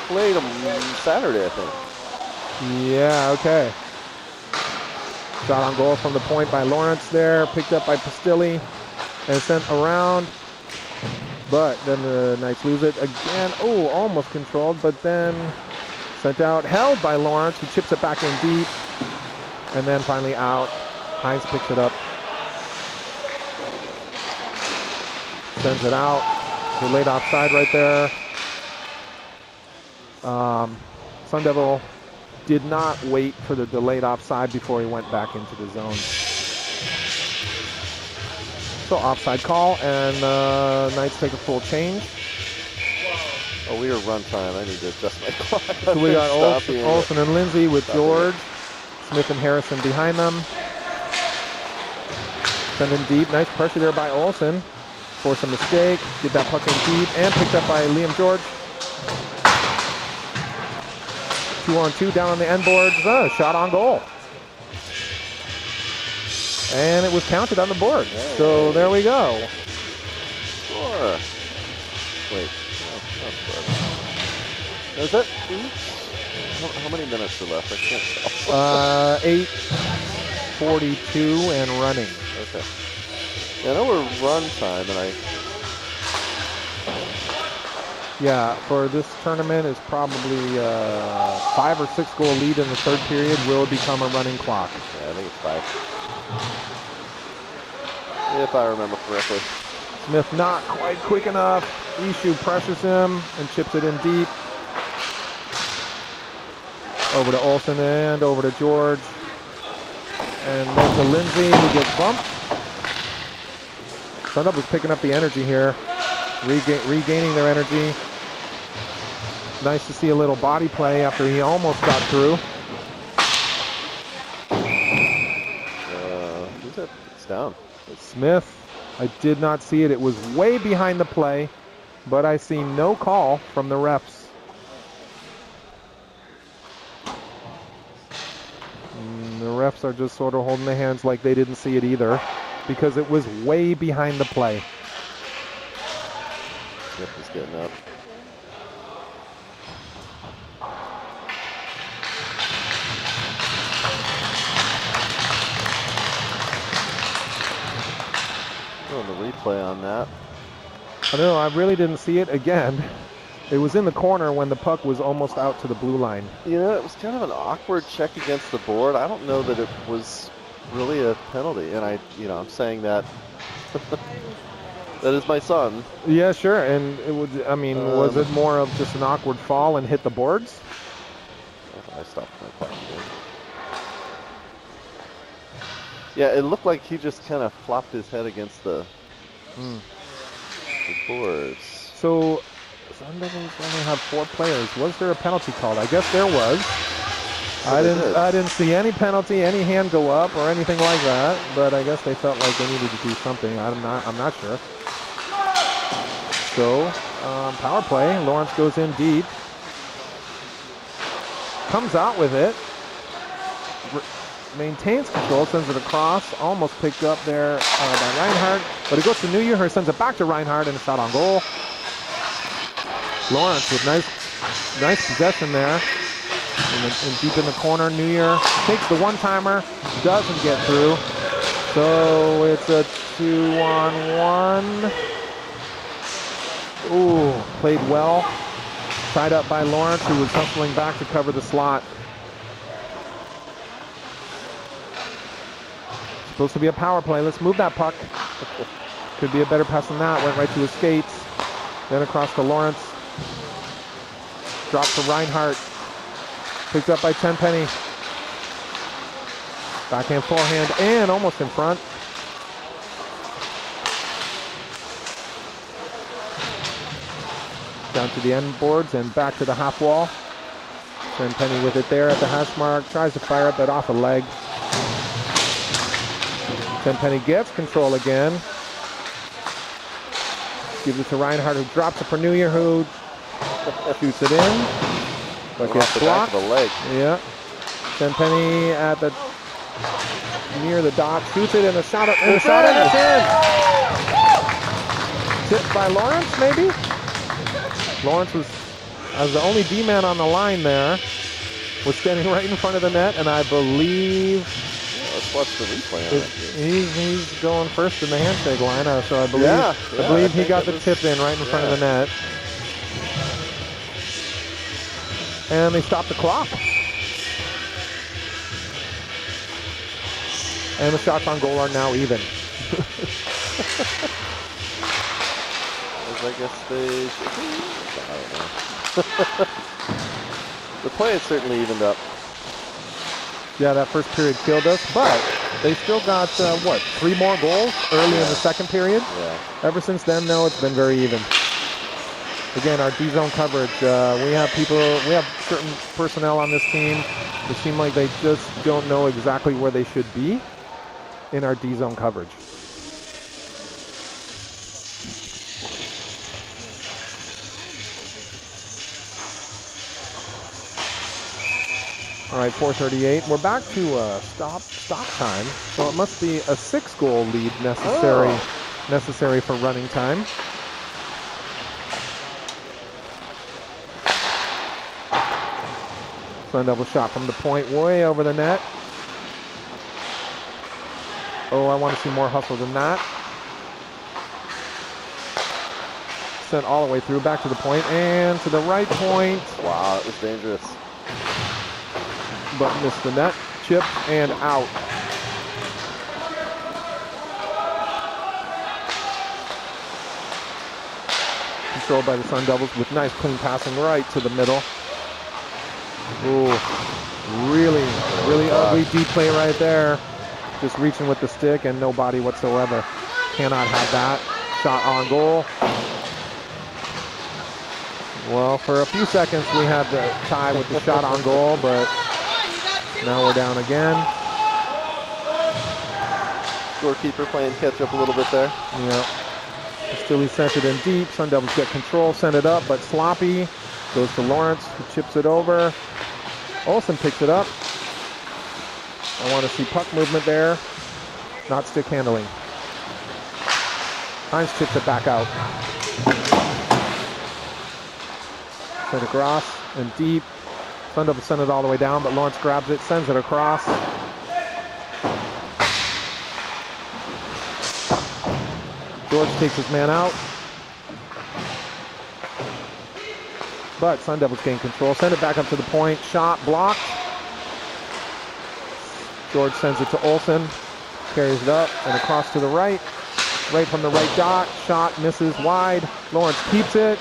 play Saturday, I think. Yeah, okay. Shot on goal from the point by Lawrence there, picked up by Pastilli and sent around. But then the Knights lose it again. Oh, almost controlled, but then sent out, held by Lawrence, who chips it back in deep. And then finally out. Hines picks it up. Sends it out. Delayed offside right there. Sun Devil did not wait for the delayed offside before he went back into the zone. So offside call, and Knights take a full change. Oh, we are run time. I need to adjust my clock. So we got Olsen and Lindsay with George. Smith and Harrison behind them. Sending deep. Nice pressure there by Olsen. Force a mistake. Get that puck in deep, and picked up by Liam George. 2-on-2 down on the end boards. Shot on goal. And it was counted on the board. Hey. So there we go. Score. Wait. Is that how many minutes are left? I can't tell. 8:42 and running. Okay. Yeah, I know we're run time, and Yeah, for this tournament, it's probably 5 or 6 goal lead in the third period will become a running clock. Yeah, I think it's 5. If I remember correctly. Smith not quite quick enough. Ishu pressures him and chips it in deep. Over to Olsen and over to George. And then to Lindsay, who gets bumped. Sun Devils picking up the energy here. Regaining their energy. Nice to see a little body play after he almost got through. Who's that? It's down. Smith, I did not see it. It was way behind the play, but I see no call from the refs. The refs are just sort of holding their hands like they didn't see it either, because it was way behind the play. Yep, he's getting up. Doing the replay on that. I know, I really didn't see it again. It was in the corner when the puck was almost out to the blue line. You know, it was kind of an awkward check against the board. I don't know that it was really a penalty, and I'm saying that that is my son. Yeah, sure. And it was, I mean, was it more of just an awkward fall and hit the boards? I stopped my clock again. Yeah, it looked like he just kind of flopped his head against the boards. So, Sun Devils only have 4 players. Was there a penalty called? I guess there was. I didn't see any penalty, any hand go up or anything like that. But I guess they felt like they needed to do something. I'm not sure. So, power play. Lawrence goes in deep. Comes out with it. Maintains control, sends it across. Almost picked up there by Reinhardt. But it goes to Neuer, who sends it back to Reinhardt and a shot on goal. Lawrence with nice possession there. And deep in the corner, Neuer takes the one-timer. Doesn't get through. So it's a 2-on-1. Ooh, played well. Tied up by Lawrence, who was hustling back to cover the slot. Supposed to be a power play. Let's move that puck. Could be a better pass than that. Went right to his skates. Then across to Lawrence. Dropped to Reinhardt. Picked up by Tenpenny. Backhand, forehand, and almost in front. Down to the end boards and back to the half wall. Tenpenny with it there at the hash mark. Tries to fire it, but off a leg. Tenpenny gets control again. Gives it to Reinhardt, who drops it for Neuer, who shoots it in. But gets blocked. The leg. Yeah. Tenpenny at the near the dot, shoots it in a shot. And it's in. Tipped by Lawrence, maybe. Lawrence was, as the only D-man on the line there, was standing right in front of the net, and I believe. Let's watch the replay on it. He's going first in the handshake line, so I believe he got the tip in right in front of the net. And they stopped the clock. And the shots on goal are now even. I guess they should be. I don't know. The play has certainly evened up. Yeah, that first period killed us, but they still got, 3 more goals early in the second period? Yeah. Ever since then, no, it's been very even. Again, our D-zone coverage, we have certain personnel on this team that seem like they just don't know exactly where they should be in our D-zone coverage. All right, 4:38. We're back to stop time, so it must be a 6-goal lead necessary for running time. Sun Devil shot from the point, way over the net. Oh, I want to see more hustle than that. Sent all the way through, back to the point, and to the right point. Wow, it was dangerous. But missed the net, chipped, and out. Controlled by the Sun Devils with nice clean passing right to the middle. Ooh, really ugly deep play right there. Just reaching with the stick and no body whatsoever. Cannot have that. Shot on goal. Well, for a few seconds we had the tie with the shot on goal, but now we're down again. Scorekeeper playing catch up a little bit there. Yeah. Still he sent it in deep. Sun Devils get control, send it up, but sloppy. Goes to Lawrence, who chips it over. Olsen picks it up. I want to see puck movement there. Not stick handling. Hines chips it back out. Sent across and deep. Sun Devils sent it all the way down, but Lawrence grabs it, sends it across. George takes his man out. But Sun Devils gain control. Send it back up to the point. Shot blocked. George sends it to Olsen. Carries it up and across to the right. Right from the right dot. Shot misses wide. Lawrence keeps it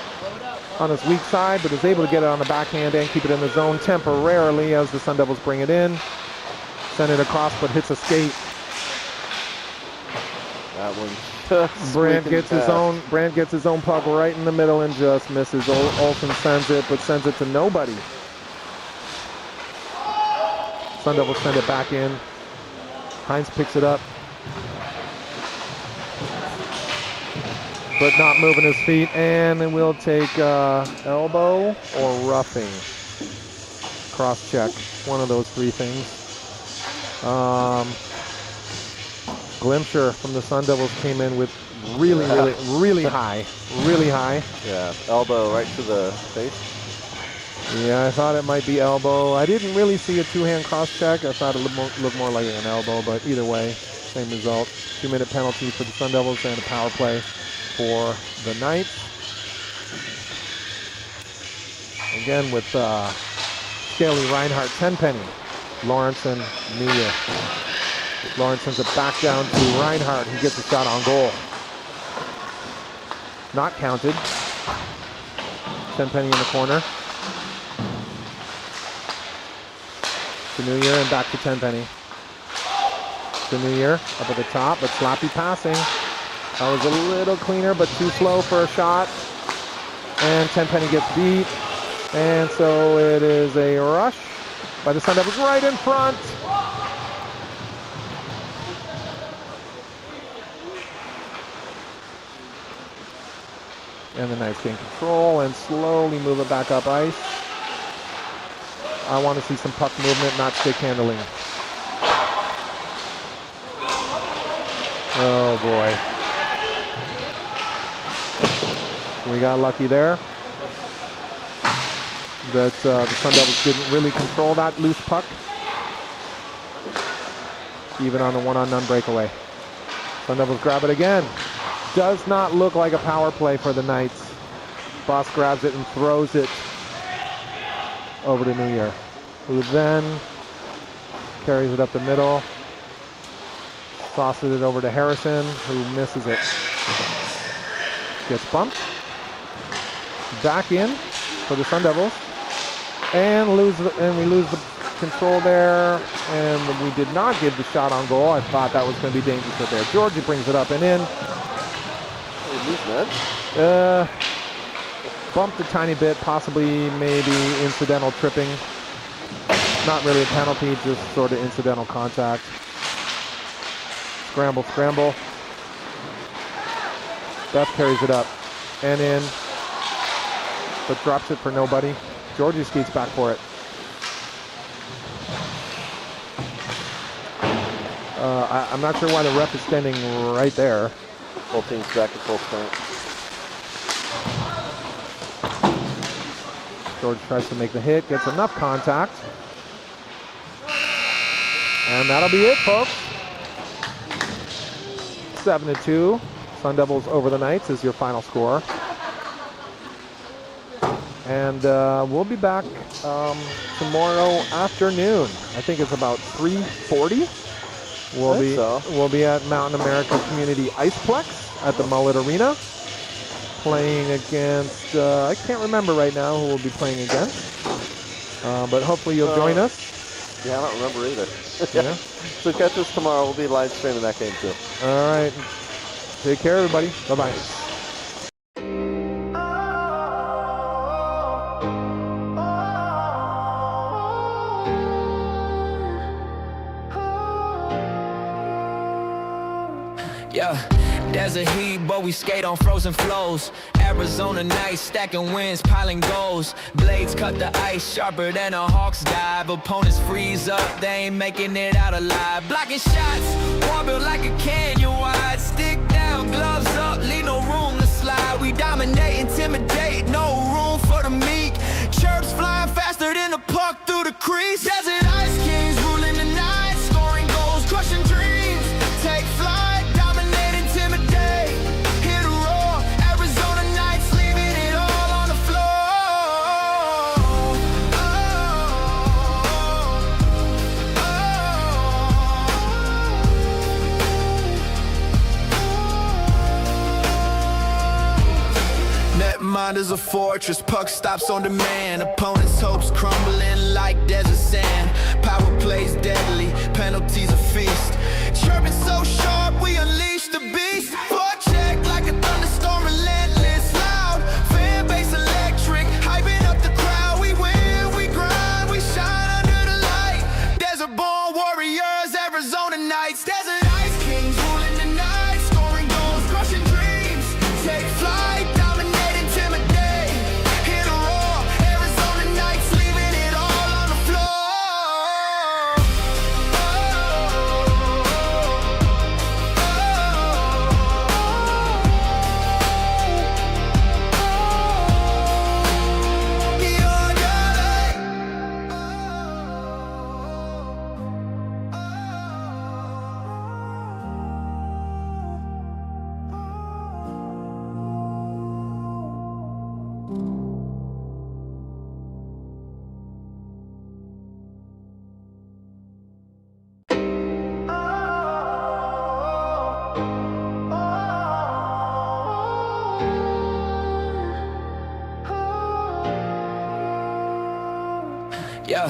on his weak side, but is able to get it on the backhand and keep it in the zone temporarily as the Sun Devils bring it in. Send it across, but hits a skate. That one just Brandt gets past. his own puck right in the middle and just misses. Olsen sends it, but sends it to nobody. Sun Devils send it back in. Hines picks it up, but not moving his feet, and then we'll take elbow or roughing. Cross check, one of those three things. Glimcher from the Sun Devils came in with really high. Yeah, elbow right to the face. Yeah, I thought it might be elbow. I didn't really see a two-hand cross check. I thought it looked more like an elbow, but either way, same result. 2-minute penalty for the Sun Devils and a power play for the Knights. Again with Scaly, Reinhardt, Tenpenny, Lawrence, and Mia. Lawrence sends it back down to Reinhardt. He gets a shot on goal. Not counted. Tenpenny in the corner. To New Year and back to Tenpenny. To New Year up at the top, but sloppy passing. That was a little cleaner, but too slow for a shot. And Tenpenny gets beat. And so it is a rush by the Sun Devils right in front. And the Knights gain control and slowly move it back up ice. I want to see some puck movement, not stick handling. Oh boy. We got lucky there. That the Sun Devils didn't really control that loose puck. Even on the one-on-none breakaway. Sun Devils grab it again. Does not look like a power play for the Knights. Boss grabs it and throws it over to New Year, who then carries it up the middle, tosses it over to Harrison, who misses it. Gets bumped. Back in for the Sun Devils, and we lose the control there, and we did not give the shot on goal. I thought that was going to be dangerous right there. Georgie brings it up and in. Bumped a tiny bit, possibly maybe incidental tripping. Not really a penalty, just sort of incidental contact. Scramble. Beth carries it up and in, but drops it for nobody. Georgie skates back for it. I'm not sure why the ref is standing right there. Both teams back at full strength. George tries to make the hit, gets enough contact. And that'll be it, folks. 7-2. Sun Devils over the Knights is your final score. And we'll be back tomorrow afternoon. I think it's about 3:40. We'll be at Mountain America Community Iceplex at the Mullet Arena, playing against, I can't remember right now who we'll be playing against, but hopefully you'll join us. Yeah, I don't remember either. Yeah. So catch us tomorrow. We'll be live streaming that game too. All right. Take care, everybody. Bye-bye. Yeah, there's a heat, but we skate on frozen flows. Arizona nights, stacking wins, piling goals. Blades cut the ice sharper than a hawk's dive. Opponents freeze up, they ain't making it out alive. Blocking shots, wall built like a canyon wide. Stick down, gloves up, leave no room to slide. We dominate, intimidate, no room for the meek. Netmind is a fortress, puck stops on demand. Opponents' hopes crumbling like desert sand. Power plays deadly, penalties a feast. Chirping so sharp, we unleash the beast. Forecheck like a thunderstorm, relentless, loud. Fan base electric, hyping up the crowd. We win, we grind, we shine under the light. Desert-born warriors, Arizona Knights. Desert Ice Kings ruling the night. Scoring goals, crushing dreams. Take flight, dominate, intimidate. Hit a roar, Arizona Knights, leaving it all on the floor. Yeah,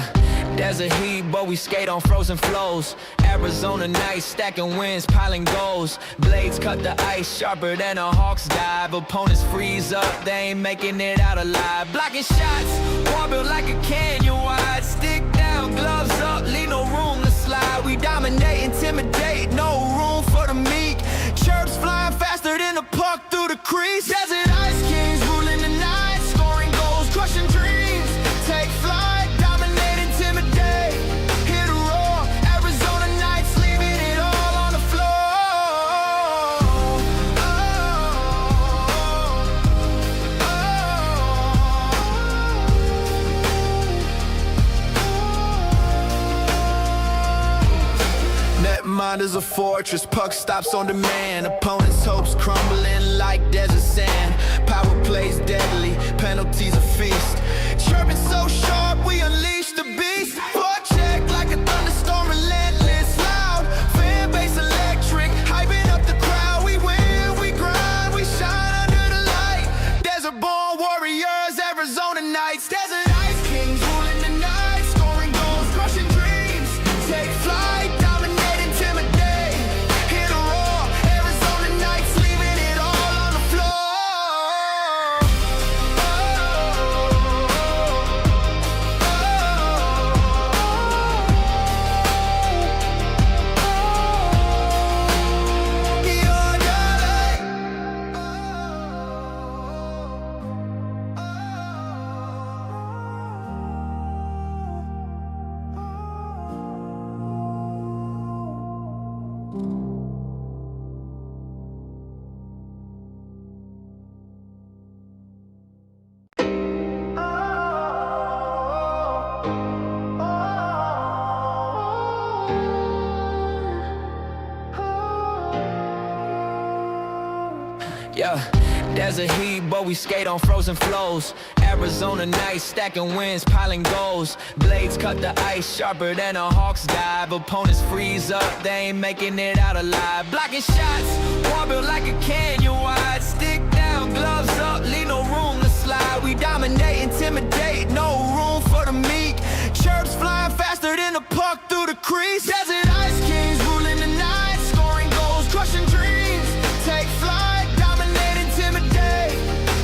desert heat, but we skate on frozen flows. Arizona nights, stacking wins, piling goals. Blades cut the ice sharper than a hawk's dive. Opponents freeze up, they ain't making it out alive. Blocking shots, wall built like a canyon wide. Stick down, gloves up, leave no room to slide. We dominate, intimidate, no room for the meek. Chirps flying faster than a puck through the crease. Desert Ice Kings ruling the night, scoring goals, crushing dreams. Take flight, dominate, intimidate. Hit a roar, Arizona Knights, leaving it all on the floor. Netmind is a fortress, puck stops on demand. Opponents' hopes crumbling like desert sand. Power plays deadly, penalties a feast. Chirping so sharp, we unleash the beast. Forecheck like a thunderstorm, relentless, loud. Fan base electric, hyping up the crowd. We win, we grind, we shine under the light. Desert-born warriors, Arizona Knights. Desert Ice Kings ruling the night. Scoring goals, crushing dreams. Take flight, dominate, intimidate. Hit a roar, Arizona Knights, leaving it all on the floor. Yeah, desert heat, but we skate on frozen flows. Arizona nights, stacking wins, piling goals. Blades cut the ice sharper than a hawk's dive. Opponents freeze up, they ain't making it out alive. Blocking shots, wall built like a canyon wide. Stick down, gloves up, leave no room to slide. We dominate, intimidate, no room for the meek. Chirps flying faster than a puck through the crease. Desert Ice Kings ruling the night, scoring goals, crushing dreams. Take flight, dominate, intimidate.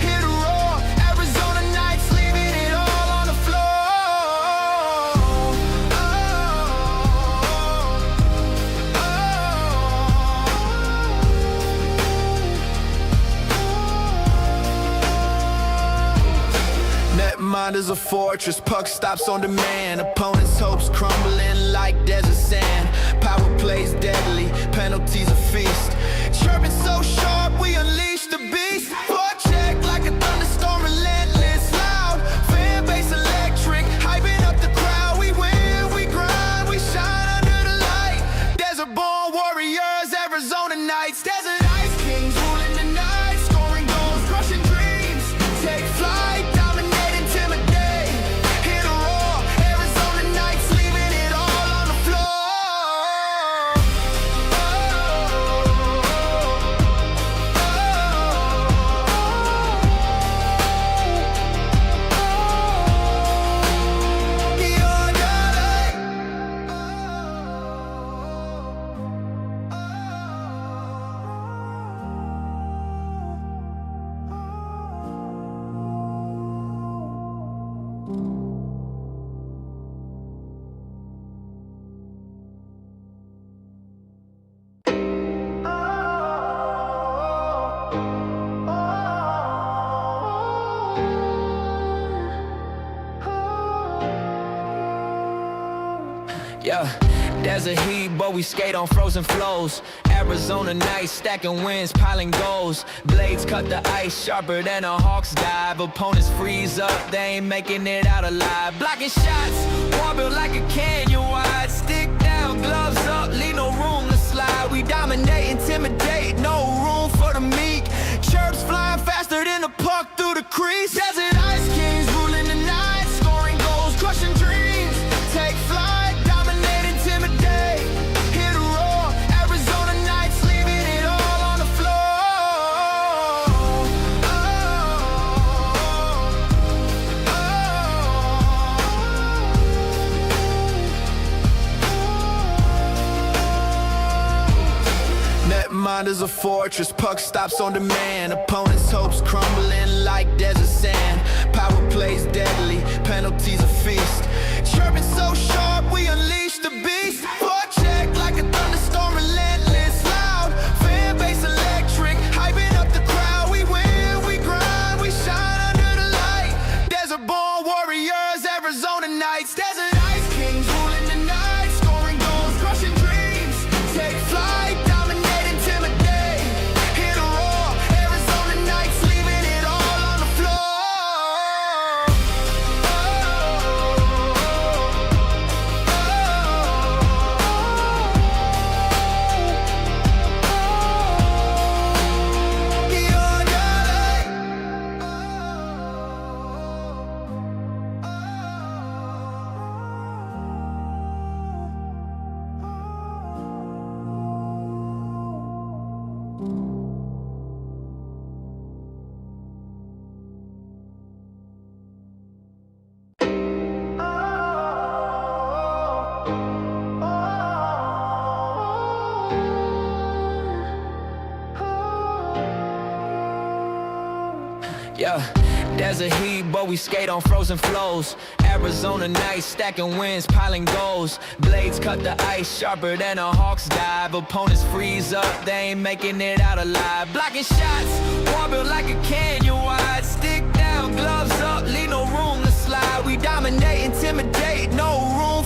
Hit a roar, Arizona Knights, leaving it all on the floor. Netmind is a fortress, puck stops on demand. Opponents' hopes crumbling like desert sand. Power plays deadly, penalties a feast. Chirping so sharp, we unleash the beast. Forecheck like a thunderstorm, relentless, loud. Fan base electric, hyping up the crowd. We win, we grind, we shine under the light. Desert-born warriors, Arizona Knights. Desert Ice Kings ruling the night. Scoring goals, crushing dreams. Take flight, dominate, intimidate. Hit a roar, Arizona Knights, leaving it all on the floor. Yeah, desert heat, but we skate on frozen flows. Arizona nights, stacking wins, piling goals. Blades cut the ice sharper than a hawk's dive. Opponents freeze up, they ain't making it out alive. Blocking shots, wall built like a canyon wide. Stick down, gloves up, leave no room to slide. We dominate, intimidate, no room for the meek. Chirps flying faster than a puck through the crease. Desert ice kings ruling the night, scoring goals, crushing dreams. Take flight, dominate, intimidate, hit a roar. Arizona nights, leaving it all on the floor. Netmind is a fortress, puck stops on demand. Opponents' hopes crumbling like desert sand. Power plays deadly, penalties a feast. Chirping so sharp, we unleash the beast. Check like a thunderstorm, relentless, loud. Fan base electric, hyping up the crowd. We win, we grind, we shine under the light. Desert born warriors, Arizona nights. Desert ice kings ruling the night, scoring goals, crushing dreams. Take flight, dominate, intimidate, hit a roar. Arizona nights, leaving it all on the floor. Yeah, desert heat, but we skate on frozen flows. Arizona nights, stacking wins, piling goals. Blades cut the ice sharper than a hawk's dive. Opponents freeze up, they ain't making it out alive. Blocking shots, wall built like a canyon wide. Stick down, gloves up, leave no room to slide. We dominate, intimidate, no room